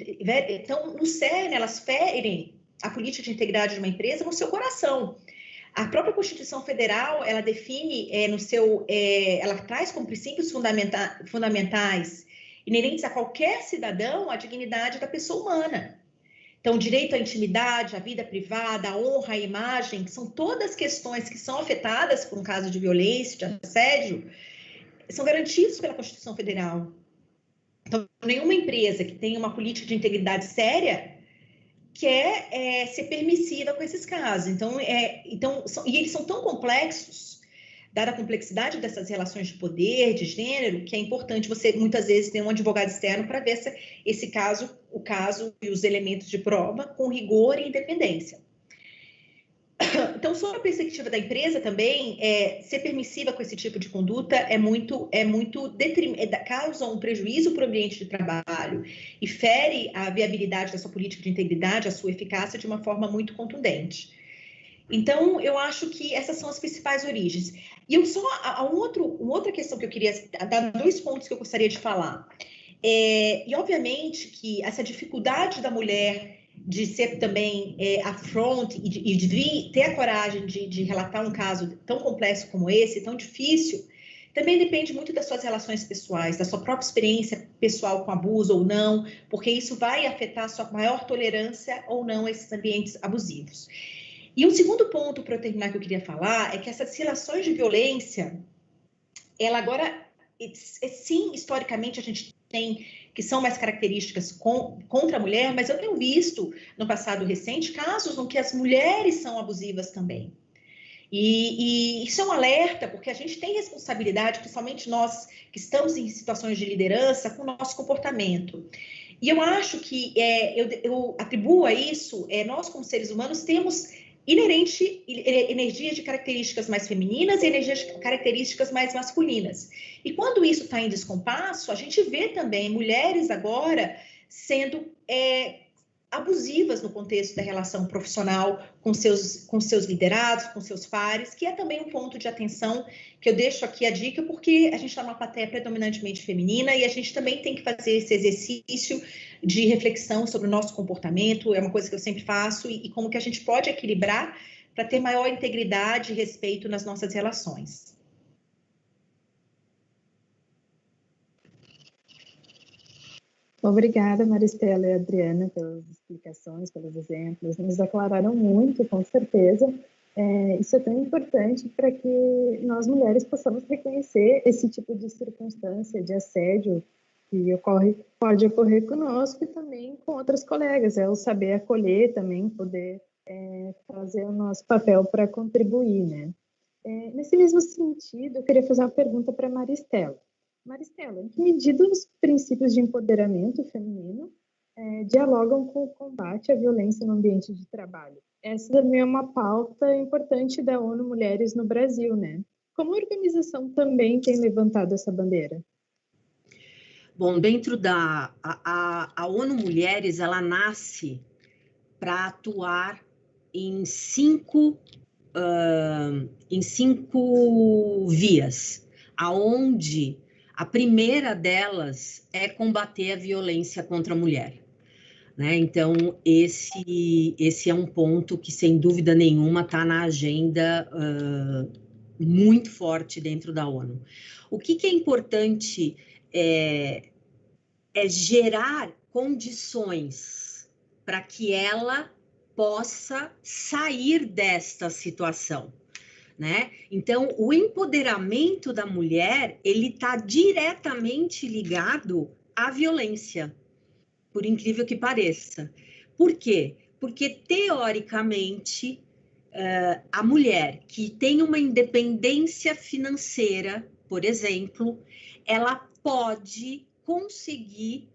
Speaker 3: Então, no cerne, elas ferem a política de integridade de uma empresa no seu coração. A própria Constituição Federal, ela define ela traz como princípios fundamentais inerentes a qualquer cidadão a dignidade da pessoa humana. Então, o direito à intimidade, à vida privada, à honra, à imagem, que são todas questões que são afetadas por um caso de violência, de assédio, são garantidos pela Constituição Federal. Então, nenhuma empresa que tenha uma política de integridade séria quer ser permissiva com esses casos. E eles são tão complexos, dada a complexidade dessas relações de poder, de gênero, que é importante você, muitas vezes, ter um advogado externo para ver se o caso e os elementos de prova com rigor e independência. Então, sob a perspectiva da empresa também, ser permissiva com esse tipo de conduta causa um prejuízo para o ambiente de trabalho e fere a viabilidade da sua política de integridade, a sua eficácia de uma forma muito contundente. Então, eu acho que essas são as principais origens. E uma outra questão que eu queria dar, 2 pontos que eu gostaria de falar. E, obviamente, que essa dificuldade da mulher de ser também upfront e de ter a coragem de relatar um caso tão complexo como esse, tão difícil, também depende muito das suas relações pessoais, da sua própria experiência pessoal com abuso ou não, porque isso vai afetar a sua maior tolerância ou não a esses ambientes abusivos. E um segundo ponto, para eu terminar, que eu queria falar, é que essas relações de violência, ela agora, sim, historicamente, a gente tem que são mais características contra a mulher, mas eu tenho visto no passado recente casos em que as mulheres são abusivas também. E isso é um alerta, porque a gente tem responsabilidade, principalmente nós que estamos em situações de liderança, com o nosso comportamento. E eu acho que eu atribuo a isso, nós como seres humanos temos inerente energias de características mais femininas e energias de características mais masculinas. E quando isso está em descompasso, a gente vê também mulheres agora sendo abusivas no contexto da relação profissional com seus liderados, com seus pares, que é também um ponto de atenção que eu deixo aqui a dica, porque a gente está numa plateia predominantemente feminina e a gente também tem que fazer esse exercício de reflexão sobre o nosso comportamento, é uma coisa que eu sempre faço, e como que a gente pode equilibrar para ter maior integridade e respeito nas nossas relações.
Speaker 2: Obrigada, Maristela e Adriana, pelas explicações, pelos exemplos. Nos aclararam muito, com certeza. Isso é tão importante para que nós, mulheres, possamos reconhecer esse tipo de circunstância de assédio que pode ocorrer conosco e também com outras colegas. O saber acolher também, poder fazer o nosso papel para contribuir, né? Nesse mesmo sentido, eu queria fazer uma pergunta para a Maristela. Maristela, em que medida os princípios de empoderamento feminino dialogam com o combate à violência no ambiente de trabalho? Essa também é uma pauta importante da ONU Mulheres no Brasil, né? Como a organização também tem levantado essa bandeira?
Speaker 4: Bom, dentro a ONU Mulheres, ela nasce para atuar em 5 vias, aonde a primeira delas é combater a violência contra a mulher. Né? Então, esse é um ponto que, sem dúvida nenhuma, está na agenda muito forte dentro da ONU. O que é importante é gerar condições para que ela possa sair desta situação. Né? Então, o empoderamento da mulher, ele está diretamente ligado à violência, por incrível que pareça. Por quê? Porque, teoricamente, a mulher que tem uma independência financeira, por exemplo, ela pode conseguir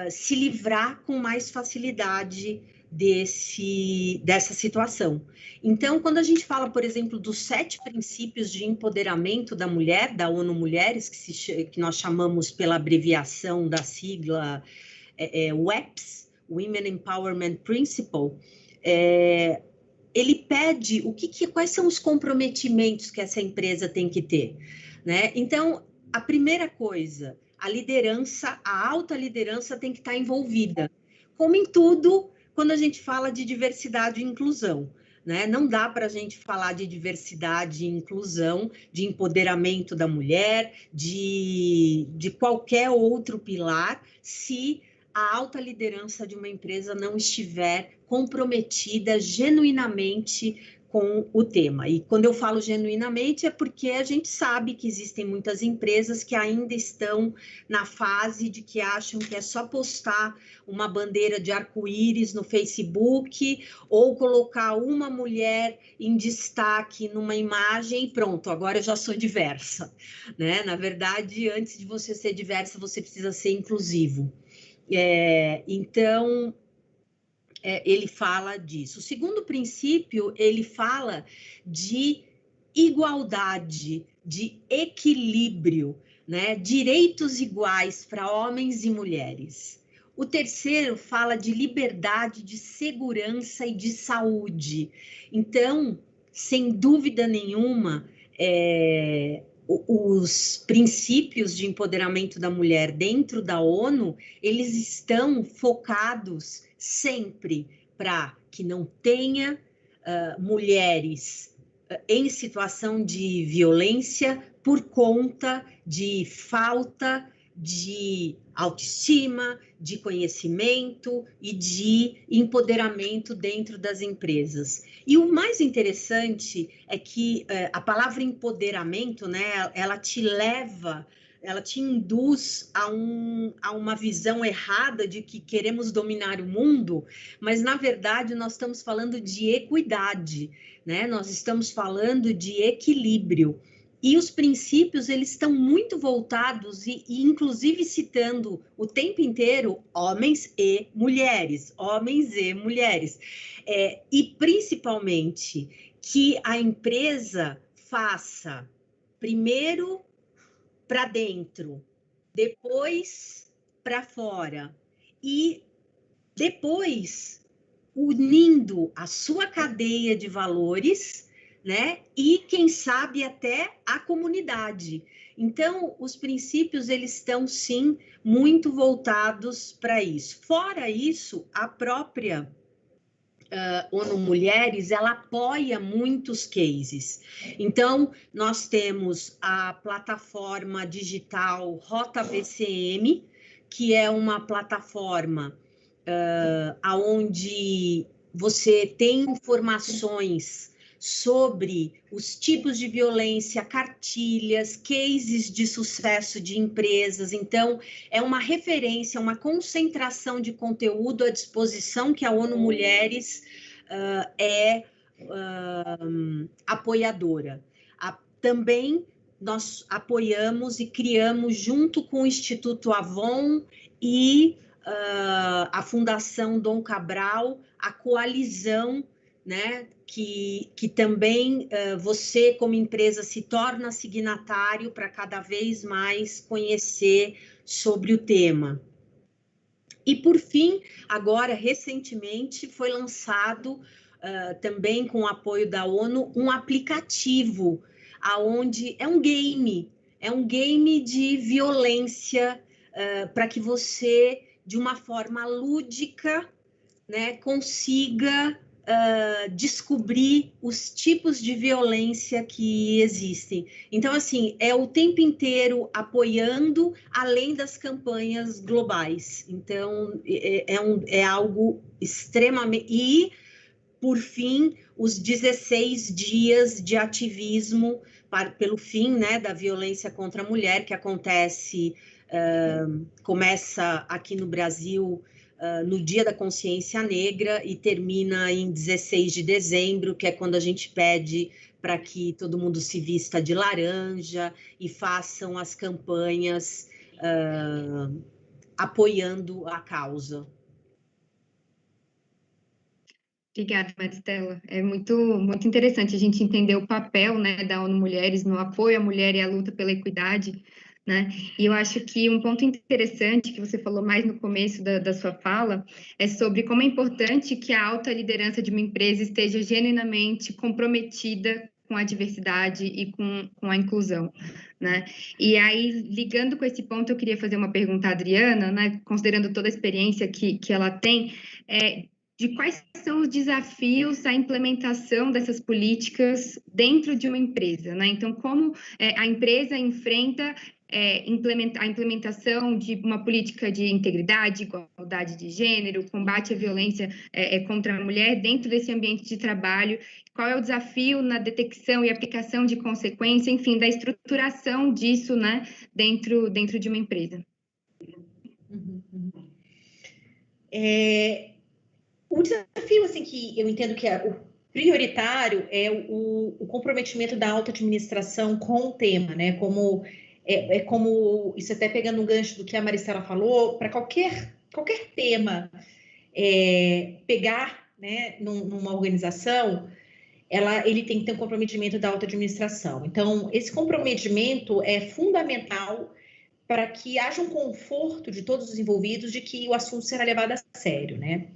Speaker 4: se livrar com mais facilidade dessa situação. Então, quando a gente fala, por exemplo, dos 7 princípios de empoderamento da mulher, da ONU Mulheres, que nós chamamos pela abreviação da sigla WEPS, Women Empowerment Principle, ele pede quais são os comprometimentos que essa empresa tem que ter, né? Então, a primeira coisa, a alta liderança tem que estar envolvida, como em tudo quando a gente fala de diversidade e inclusão, né? Não dá para a gente falar de diversidade e inclusão, de empoderamento da mulher, de qualquer outro pilar, se a alta liderança de uma empresa não estiver comprometida genuinamente com o tema. E quando eu falo genuinamente, é porque a gente sabe que existem muitas empresas que ainda estão na fase de que acham que é só postar uma bandeira de arco-íris no Facebook ou colocar uma mulher em destaque numa imagem e pronto, agora eu já sou diversa, né? Na verdade, antes de você ser diversa, você precisa ser inclusivo. Então, ele fala disso. O segundo princípio, ele fala de igualdade, de equilíbrio, né? Direitos iguais para homens e mulheres. O terceiro fala de liberdade, de segurança e de saúde. Então, sem dúvida nenhuma, os princípios de empoderamento da mulher dentro da ONU, eles estão focados sempre para que não tenha mulheres em situação de violência por conta de falta de autoestima, de conhecimento e de empoderamento dentro das empresas. E o mais interessante é que a palavra empoderamento, né, ela te induz a uma visão errada de que queremos dominar o mundo, mas, na verdade, nós estamos falando de equidade, né? Nós estamos falando de equilíbrio. E os princípios, eles estão muito voltados e inclusive citando o tempo inteiro homens e mulheres, e principalmente que a empresa faça primeiro para dentro, depois para fora e depois unindo a sua cadeia de valores, né? E quem sabe até a comunidade. Então, os princípios, eles estão sim muito voltados para isso. Fora isso, a própria ONU Mulheres, ela apoia muitos cases. Então, nós temos a plataforma digital Rota VCM, que é uma plataforma onde você tem informações sobre os tipos de violência, cartilhas, cases de sucesso de empresas. Então, é uma referência, uma concentração de conteúdo à disposição que a ONU Mulheres apoiadora. Também nós apoiamos e criamos, junto com o Instituto Avon e a Fundação Dom Cabral, a coalizão, né, que também você, como empresa, se torna signatário para cada vez mais conhecer sobre o tema. E, por fim, agora, recentemente, foi lançado também com o apoio da ONU, um aplicativo, aonde é um game de violência, para que você, de uma forma lúdica, né, consiga descobrir os tipos de violência que existem. Então, assim, é o tempo inteiro apoiando, além das campanhas globais. Então, é algo extremamente... E, por fim, os 16 dias de ativismo pelo fim, né, da violência contra a mulher, que começa aqui no Brasil no Dia da Consciência Negra e termina em 16 de dezembro, que é quando a gente pede para que todo mundo se vista de laranja e façam as campanhas apoiando a causa.
Speaker 1: Obrigada, Maristela. É muito interessante a gente entender o papel, né, da ONU Mulheres no apoio à mulher e à luta pela equidade, né? E eu acho que um ponto interessante que você falou mais no começo da sua fala é sobre como é importante que a alta liderança de uma empresa esteja genuinamente comprometida com a diversidade e com a inclusão, né? E aí, ligando com esse ponto, eu queria fazer uma pergunta à Adriana, né? Considerando toda a experiência que ela tem, de quais são os desafios à implementação dessas políticas dentro de uma empresa, né? Então, como a empresa enfrenta a implementação de uma política de integridade, igualdade de gênero, combate à violência contra a mulher dentro desse ambiente de trabalho? Qual é o desafio na detecção e aplicação de consequência, enfim, da estruturação disso, né, dentro de uma empresa?
Speaker 3: O desafio, assim, que eu entendo que o prioritário é o comprometimento da alta administração com o tema, né? Como isso, até pegando um gancho do que a Maristela falou, para qualquer tema pegar, né, numa organização, ele tem que ter um comprometimento da alta administração. Então, esse comprometimento é fundamental para que haja um conforto de todos os envolvidos de que o assunto será levado a sério, né?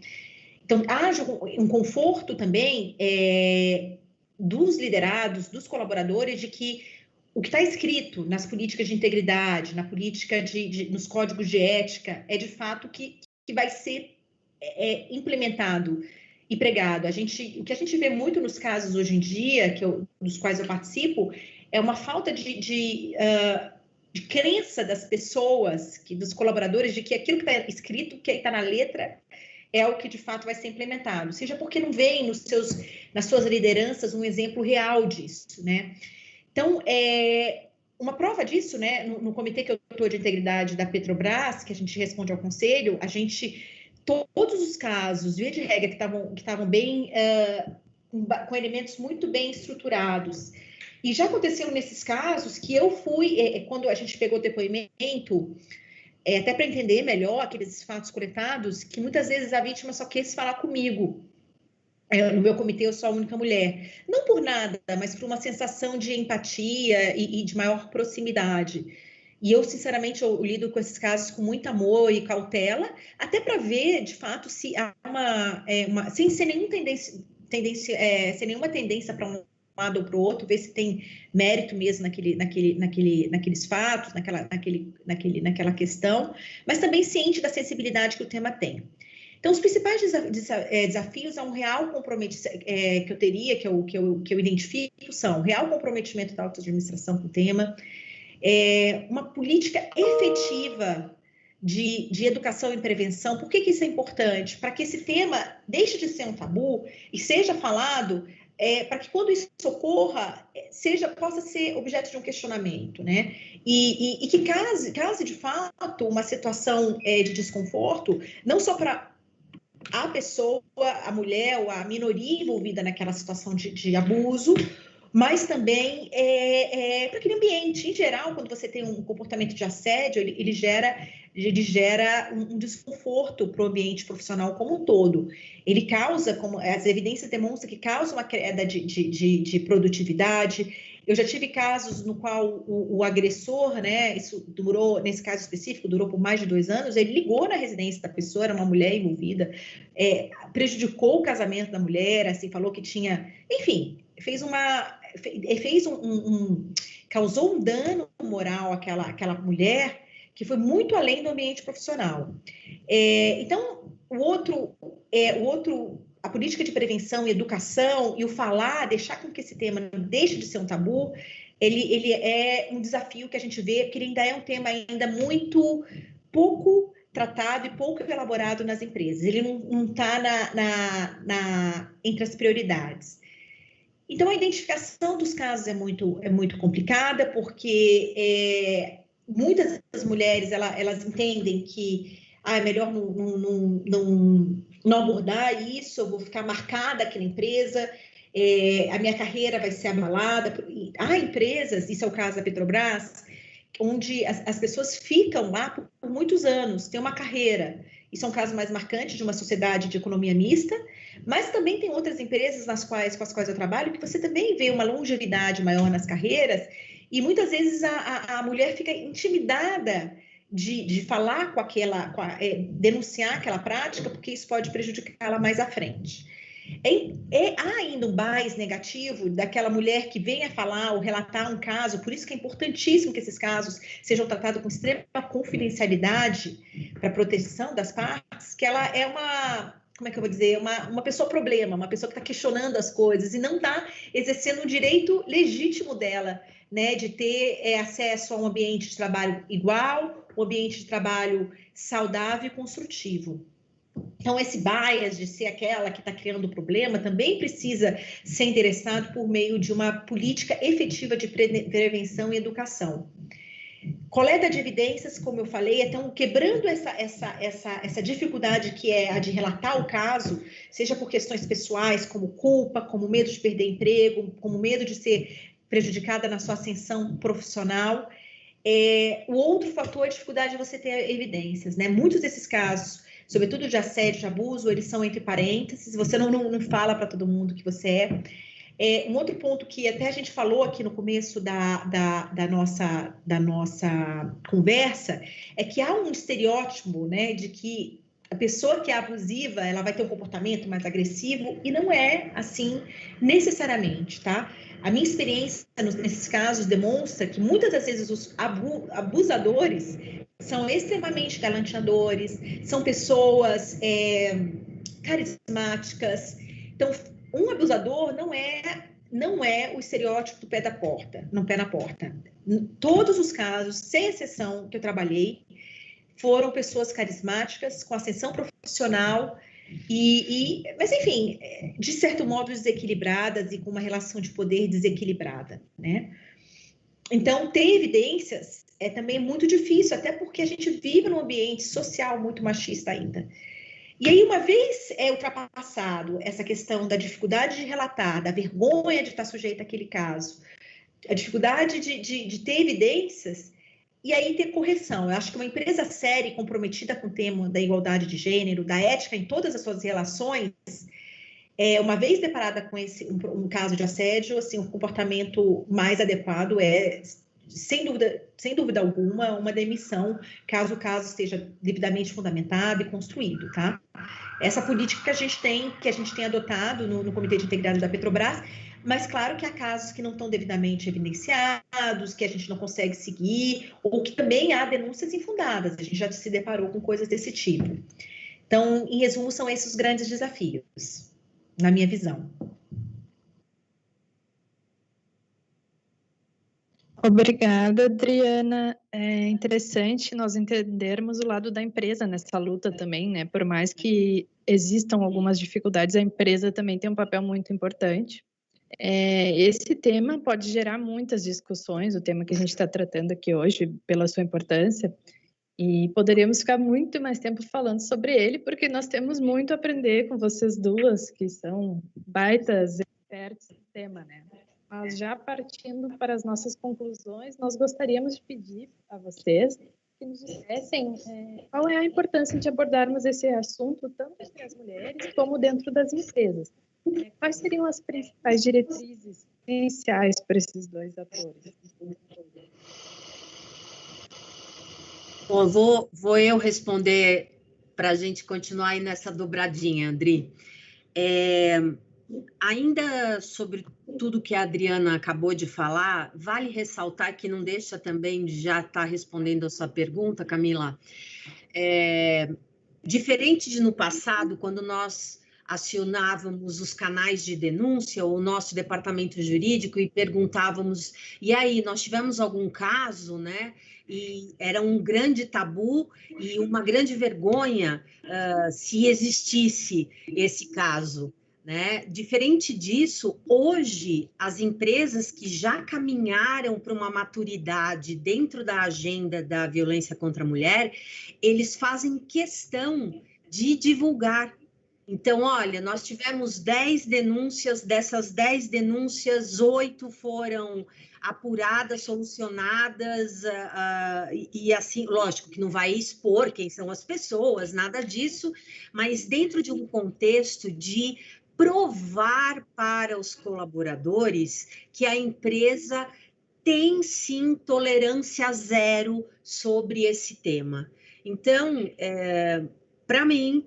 Speaker 3: Então, haja um conforto também dos liderados, dos colaboradores, de que o que está escrito nas políticas de integridade, na política nos códigos de ética, é de fato que vai ser implementado e pregado. O que a gente vê muito nos casos hoje em dia, dos quais eu participo, é uma falta de crença das pessoas, dos colaboradores, de que aquilo que está escrito, que está na letra, é o que de fato vai ser implementado, seja porque não vem nas suas lideranças um exemplo real disso, né? Então, uma prova disso, né, no comitê que eu estou de integridade da Petrobras, que a gente responde ao conselho, todos os casos, via de regra, que estavam bem, com elementos muito bem estruturados, e já aconteceu nesses casos que eu fui, quando a gente pegou o depoimento, até para entender melhor aqueles fatos coletados, que muitas vezes a vítima só quis falar comigo. No meu comitê eu sou a única mulher. Não por nada, mas por uma sensação de empatia e de maior proximidade. E eu, sinceramente, eu lido com esses casos com muito amor e cautela, até para ver, de fato, se há sem ser nenhuma tendência para um lado ou para o outro, ver se tem mérito mesmo naqueles fatos, naquela questão, mas também ciente da sensibilidade que o tema tem. Então, os principais desafios a um real comprometimento que eu teria, que eu identifico, são real comprometimento da alta administração com o tema, uma política efetiva de educação e prevenção. Por que isso é importante? Para que esse tema deixe de ser um tabu e seja falado, para que quando isso ocorra, possa ser objeto de um questionamento, né? E que case de fato uma situação de desconforto, não só para a pessoa, a mulher ou a minoria envolvida naquela situação de abuso, mas também para aquele ambiente. Em geral, quando você tem um comportamento de assédio, ele gera um desconforto para o ambiente profissional como um todo. Ele causa, como as evidências demonstram, que causa uma queda de produtividade, Eu já tive casos no qual o agressor, né, isso durou, nesse caso específico, durou por mais de 2 anos, ele ligou na residência da pessoa, era uma mulher envolvida, prejudicou o casamento da mulher, assim, falou que tinha, enfim, causou um dano moral àquela mulher que foi muito além do ambiente profissional. Então, a política de prevenção e educação e o falar, deixar com que esse tema não deixe de ser um tabu, ele é um desafio que a gente vê, que ele ainda é um tema ainda muito pouco tratado e pouco elaborado nas empresas. Ele não está entre as prioridades. Então, a identificação dos casos é muito complicada, porque muitas das mulheres, elas entendem que é melhor não abordar isso, eu vou ficar marcada aqui na empresa, a minha carreira vai ser abalada. Há empresas, isso é o caso da Petrobras, onde as pessoas ficam lá por muitos anos, têm uma carreira. Isso é um caso mais marcante de uma sociedade de economia mista, mas também tem outras empresas com as quais eu trabalho, que você também vê uma longevidade maior nas carreiras, e muitas vezes a mulher fica intimidada de falar denunciar aquela prática, porque isso pode prejudicá-la mais à frente. Há ainda um bias negativo daquela mulher que vem a falar ou relatar um caso, por isso que é importantíssimo que esses casos sejam tratados com extrema confidencialidade para proteção das partes, que ela é como é que eu vou dizer, uma pessoa problema, uma pessoa que está questionando as coisas e não está exercendo o direito legítimo dela, né, de ter acesso a um ambiente de trabalho igual, um ambiente de trabalho saudável e construtivo. Então, esse bias de ser aquela que está criando o problema também precisa ser endereçado por meio de uma política efetiva de prevenção e educação. Coleta de evidências, como eu falei, então, quebrando essa dificuldade que é a de relatar o caso, seja por questões pessoais, como culpa, como medo de perder emprego, como medo de ser prejudicada na sua ascensão profissional. O outro fator é a dificuldade de você ter evidências, né? Muitos desses casos, sobretudo de assédio, de abuso, eles são entre parênteses, você não fala para todo mundo que você é. Um outro ponto que até a gente falou aqui no começo da nossa conversa é que há um estereótipo, né, de que a pessoa que é abusiva, ela vai ter um comportamento mais agressivo, e não é assim necessariamente, tá? A minha experiência nesses casos demonstra que muitas das vezes os abusadores são extremamente galanteadores, são pessoas carismáticas. Então, um abusador não é o estereótipo do pé na porta. Todos os casos, sem exceção, que eu trabalhei, foram pessoas carismáticas, com ascensão profissional, mas, enfim, de certo modo desequilibradas e com uma relação de poder desequilibrada, né? Então, ter evidências é também muito difícil, até porque a gente vive num ambiente social muito machista ainda. E aí, uma vez ultrapassado essa questão da dificuldade de relatar, da vergonha de estar sujeita àquele caso, a dificuldade de ter evidências, e aí ter correção. Eu acho que uma empresa séria e comprometida com o tema da igualdade de gênero, da ética em todas as suas relações, uma vez deparada com um caso de assédio, assim, o comportamento mais adequado é, sem dúvida alguma, uma demissão, caso o caso esteja devidamente fundamentado e construído, tá? Essa política que a gente tem adotado no Comitê de Integridade da Petrobras, mas claro que há casos que não estão devidamente evidenciados, que a gente não consegue seguir, ou que também há denúncias infundadas, a gente já se deparou com coisas desse tipo. Então, em resumo, são esses os grandes desafios, na minha visão.
Speaker 2: Obrigada, Adriana. É interessante nós entendermos o lado da empresa nessa luta também, né? Por mais que existam algumas dificuldades, a empresa também tem um papel muito importante. Esse tema pode gerar muitas discussões, o tema que a gente está tratando aqui hoje, pela sua importância, e poderíamos ficar muito mais tempo falando sobre ele, porque nós temos muito a aprender com vocês duas, que são baitas expertas no tema, né? Mas já partindo para as nossas conclusões, nós gostaríamos de pedir a vocês que nos dissessem qual é a importância de abordarmos esse assunto tanto entre as mulheres como dentro das empresas. Quais seriam as principais diretrizes essenciais para esses dois atores.
Speaker 4: Bom, vou eu responder para a gente continuar aí nessa dobradinha, Andri. Ainda sobre tudo que a Adriana acabou de falar, vale ressaltar que não deixa também de já estar respondendo a sua pergunta, Camila. Diferente de no passado, quando nós acionávamos os canais de denúncia, ou o nosso departamento jurídico, e perguntávamos, e aí, nós tivemos algum caso, né? E era um grande tabu e uma grande vergonha se existisse esse caso, né? Diferente disso, hoje, as empresas que já caminharam para uma maturidade dentro da agenda da violência contra a mulher, eles fazem questão de divulgar. Então, olha, nós tivemos 10 denúncias, dessas 10 denúncias, 8 foram apuradas, solucionadas, e assim, lógico que não vai expor quem são as pessoas, nada disso, mas dentro de um contexto de provar para os colaboradores que a empresa tem sim tolerância zero sobre esse tema. Então, para mim,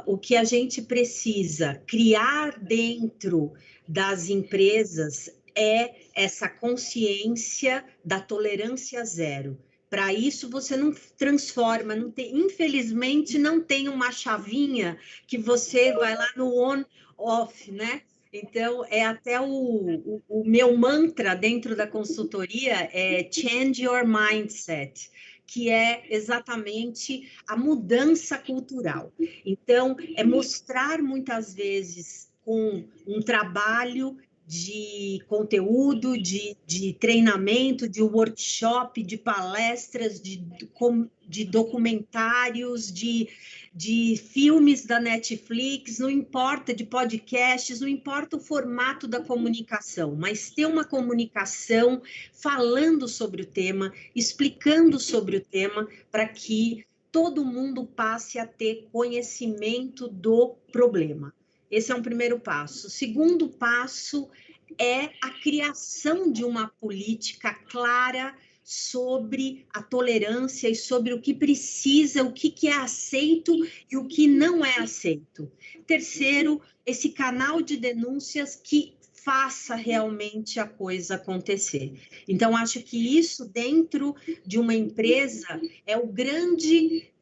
Speaker 4: o que a gente precisa criar dentro das empresas é essa consciência da tolerância zero. Para isso, você não transforma, não tem, infelizmente, não tem uma chavinha que você vai lá no on-off, né? Então, é até o meu mantra dentro da consultoria é change your mindset, que é exatamente a mudança cultural. Então, é mostrar muitas vezes com um trabalho de conteúdo, de treinamento, de workshop, de palestras, de documentários, de filmes da Netflix, não importa, de podcasts, não importa o formato da comunicação, mas ter uma comunicação falando sobre o tema, explicando sobre o tema, para que todo mundo passe a ter conhecimento do problema. Esse é um primeiro passo. O segundo passo é a criação de uma política clara sobre a tolerância e sobre o que precisa, o que é aceito e o que não é aceito. Terceiro, esse canal de denúncias que faça realmente a coisa acontecer. Então, acho que isso dentro de uma empresa é o grande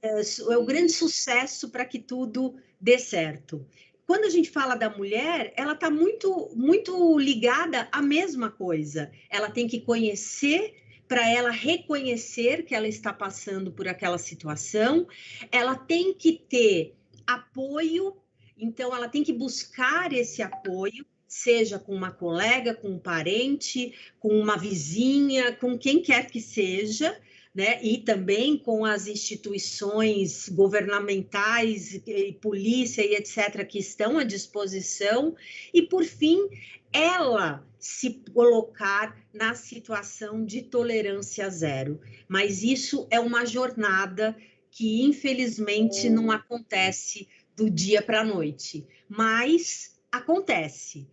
Speaker 4: sucesso para que tudo dê certo. Quando a gente fala da mulher, ela está muito, muito ligada à mesma coisa. Ela tem que conhecer para ela reconhecer que ela está passando por aquela situação, ela tem que ter apoio, então ela tem que buscar esse apoio, seja com uma colega, com um parente, com uma vizinha, com quem quer que seja, né? E também com as instituições governamentais, e polícia e etc., que estão à disposição, e, por fim, ela se colocar na situação de tolerância zero. Mas isso é uma jornada que, infelizmente, não acontece do dia para a noite, mas acontece.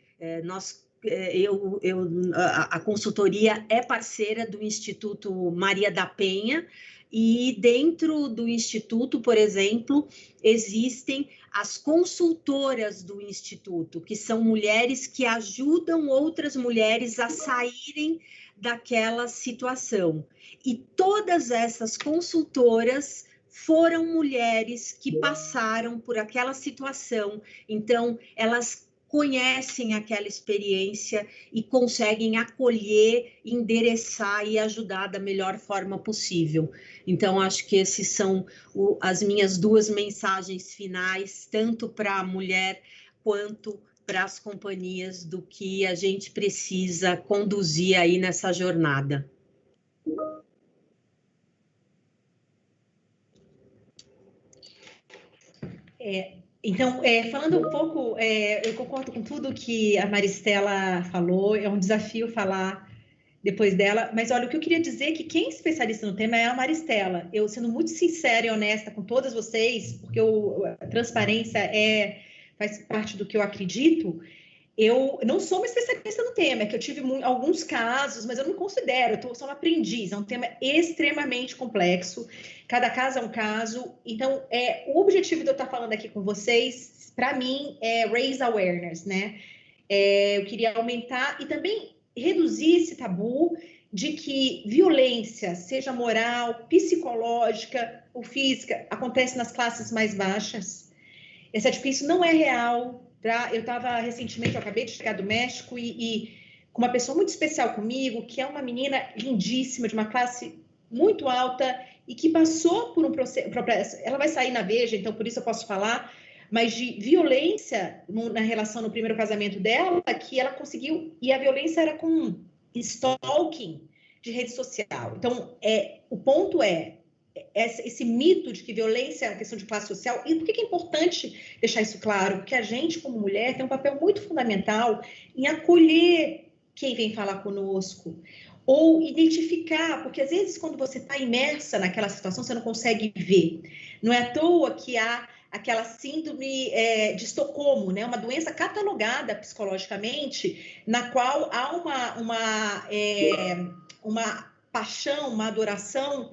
Speaker 4: A consultoria é parceira do Instituto Maria da Penha, e dentro do Instituto, por exemplo, existem as consultoras do Instituto, que são mulheres que ajudam outras mulheres a saírem daquela situação. E todas essas consultoras foram mulheres que passaram por aquela situação, então elas conhecem aquela experiência e conseguem acolher, endereçar e ajudar da melhor forma possível. Então, acho que esses são as minhas duas mensagens finais, tanto para a mulher quanto para as companhias, do que a gente precisa conduzir aí nessa jornada.
Speaker 3: Então, falando um pouco, eu concordo com tudo que a Maristela falou, é um desafio falar depois dela, mas olha, o que eu queria dizer é que quem é especialista no tema é a Maristela. Eu, sendo muito sincera e honesta com todas vocês, porque a transparência faz parte do que eu acredito, Eu não sou uma especialista no tema, é que eu tive alguns casos, mas eu não me considero, eu sou uma aprendiz, é um tema extremamente complexo, cada caso é um caso, então o objetivo de eu estar falando aqui com vocês, para mim, é raise awareness, né? Eu queria aumentar e também reduzir esse tabu de que violência, seja moral, psicológica ou física, acontece nas classes mais baixas. Isso não é real. Eu estava recentemente, eu acabei de chegar do México e com uma pessoa muito especial comigo, que é uma menina lindíssima, de uma classe muito alta e que passou por um processo, ela vai sair na Veja, então por isso eu posso falar, mas de violência na relação no primeiro casamento dela, que ela conseguiu, e a violência era com stalking de rede social. Então, o ponto esse mito de que violência é uma questão de classe social. E por que é importante deixar isso claro? Porque a gente, como mulher, tem um papel muito fundamental em acolher quem vem falar conosco, ou identificar, porque às vezes quando você está imersa naquela situação, você não consegue ver. Não é à toa que há aquela síndrome de Estocolmo, né? Uma doença catalogada psicologicamente, na qual há uma paixão, uma adoração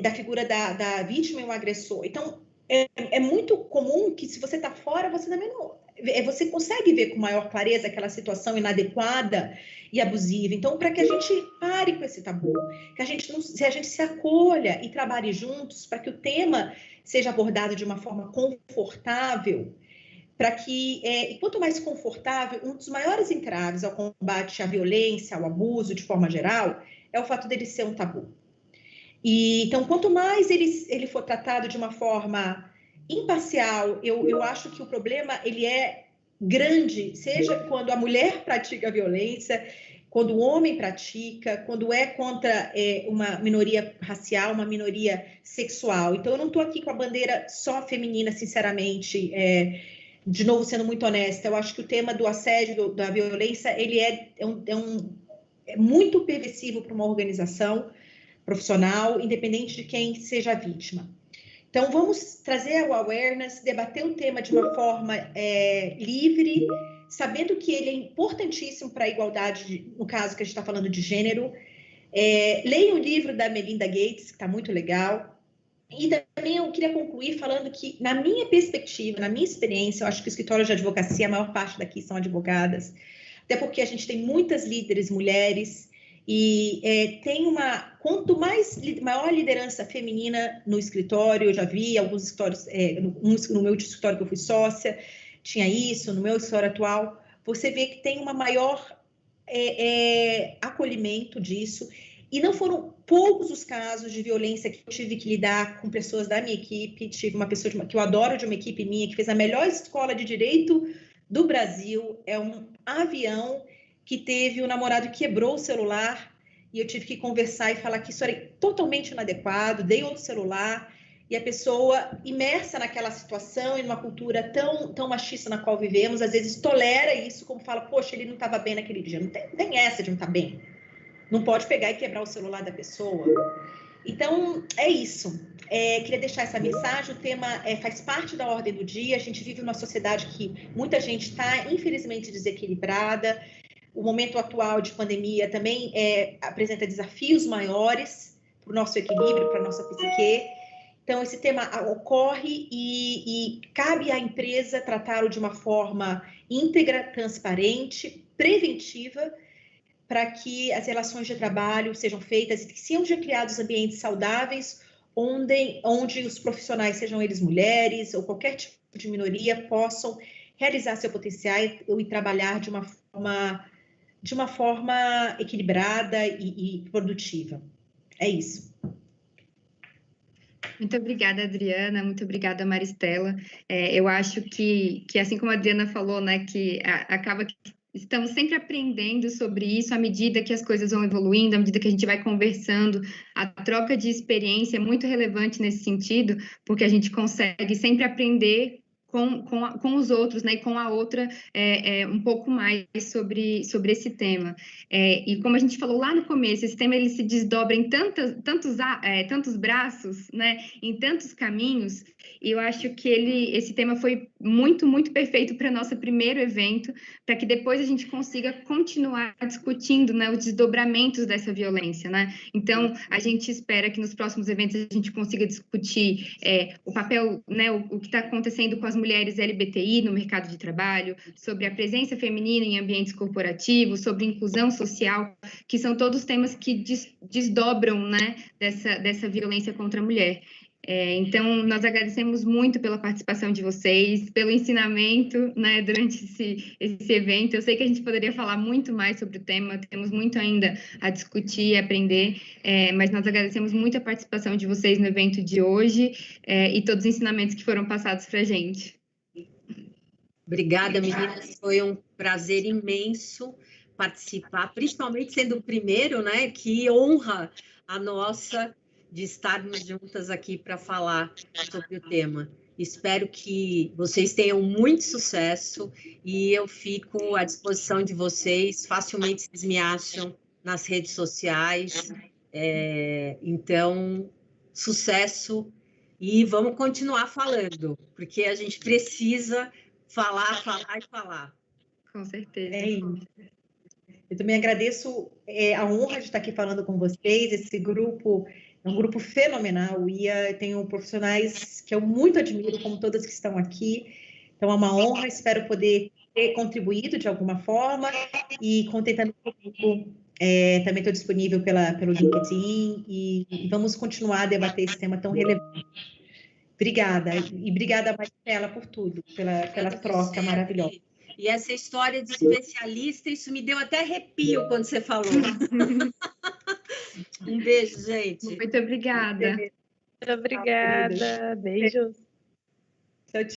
Speaker 3: da figura da vítima e o agressor. Então, é muito comum que se você está fora, você também não... Você consegue ver com maior clareza aquela situação inadequada e abusiva. Então, para que a gente pare com esse tabu, que a gente se acolha e trabalhe juntos para que o tema seja abordado de uma forma confortável, para que, e quanto mais confortável, um dos maiores entraves ao combate à violência, ao abuso, de forma geral, é o fato dele ser um tabu. Então, quanto mais ele for tratado de uma forma imparcial, eu acho que o problema ele é grande, seja quando a mulher pratica a violência, quando o homem pratica, quando é contra uma minoria racial, uma minoria sexual. Então, eu não estou aqui com a bandeira só feminina, sinceramente, de novo, sendo muito honesta, eu acho que o tema do assédio, da violência, ele é muito pervasivo para uma organização profissional, independente de quem seja a vítima. Então, vamos trazer o awareness, debater o tema de uma forma livre, sabendo que ele é importantíssimo para a igualdade, no caso que a gente está falando de gênero. Leia o livro da Melinda Gates, que está muito legal. E também eu queria concluir falando que, na minha perspectiva, na minha experiência, eu acho que o escritório de advocacia, a maior parte daqui são advogadas, até porque a gente tem muitas líderes mulheres, e quanto maior liderança feminina no escritório, eu já vi alguns escritórios, no meu escritório que eu fui sócia, tinha isso, no meu escritório atual, você vê que tem uma maior acolhimento disso, e não foram poucos os casos de violência que eu tive que lidar com pessoas da minha equipe. Tive uma pessoa que eu adoro, de uma equipe minha, que fez a melhor escola de direito do Brasil, é um avião que teve um namorado que quebrou o celular, e eu tive que conversar e falar que isso era totalmente inadequado, dei outro celular, e a pessoa, imersa naquela situação, em uma cultura tão machista na qual vivemos, às vezes tolera isso, como fala, poxa, ele não estava bem naquele dia. Não tem essa de não estar bem. Não pode pegar e quebrar o celular da pessoa. Então, é isso. Queria deixar essa mensagem. O tema faz parte da ordem do dia. A gente vive numa sociedade que muita gente está, infelizmente, desequilibrada. O momento atual de pandemia também apresenta desafios maiores para o nosso equilíbrio, para a nossa psique. Então, esse tema ocorre e cabe à empresa tratá-lo de uma forma íntegra, transparente, preventiva, para que as relações de trabalho sejam feitas e que sejam criados ambientes saudáveis, onde os profissionais, sejam eles mulheres ou qualquer tipo de minoria, possam realizar seu potencial e trabalhar de uma forma equilibrada e produtiva. É isso.
Speaker 1: Muito obrigada, Adriana. Muito obrigada, Maristela. Eu acho que assim como a Adriana falou, né, que acaba que estamos sempre aprendendo sobre isso à medida que as coisas vão evoluindo, à medida que a gente vai conversando. A troca de experiência é muito relevante nesse sentido, porque a gente consegue sempre aprender com os outros, né, e com a outra um pouco mais sobre esse tema. E como a gente falou lá no começo, esse tema ele se desdobra em tantos braços, né, em tantos caminhos, e eu acho que esse tema foi muito, muito perfeito para nosso primeiro evento, para que depois a gente consiga continuar discutindo, né, os desdobramentos dessa violência, né? Então, a gente espera que nos próximos eventos a gente consiga discutir o papel, né, o que está acontecendo com as mulheres LGBTI no mercado de trabalho, sobre a presença feminina em ambientes corporativos, sobre inclusão social, que são todos temas que desdobram, né, dessa violência contra a mulher. Então, nós agradecemos muito pela participação de vocês, pelo ensinamento, né, durante esse evento. Eu sei que a gente poderia falar muito mais sobre o tema, temos muito ainda a discutir e aprender, mas nós agradecemos muito a participação de vocês no evento de hoje e todos os ensinamentos que foram passados para a gente.
Speaker 4: Obrigada, meninas. Foi um prazer imenso participar, principalmente sendo o primeiro, né? Que honra a nossa de estarmos juntas aqui para falar sobre o tema. Espero que vocês tenham muito sucesso e eu fico à disposição de vocês. Facilmente vocês me acham nas redes sociais. Então, sucesso e vamos continuar falando, porque a gente precisa falar e falar.
Speaker 1: Com certeza.
Speaker 3: É isso. Eu também agradeço a honra de estar aqui falando com vocês. Esse grupo é um grupo fenomenal. O IA tem profissionais que eu muito admiro, como todas que estão aqui. Então, é uma honra. Espero poder ter contribuído de alguma forma. E contentando comigo, também estou disponível pelo LinkedIn. E vamos continuar a debater esse tema tão relevante. Obrigada. E obrigada, Marcela, por tudo, pela troca maravilhosa.
Speaker 4: E essa história de especialista, isso me deu até arrepio quando você falou. Um beijo, gente.
Speaker 1: Muito obrigada.
Speaker 2: Muito obrigada. Beijos.
Speaker 3: Tchau, tchau.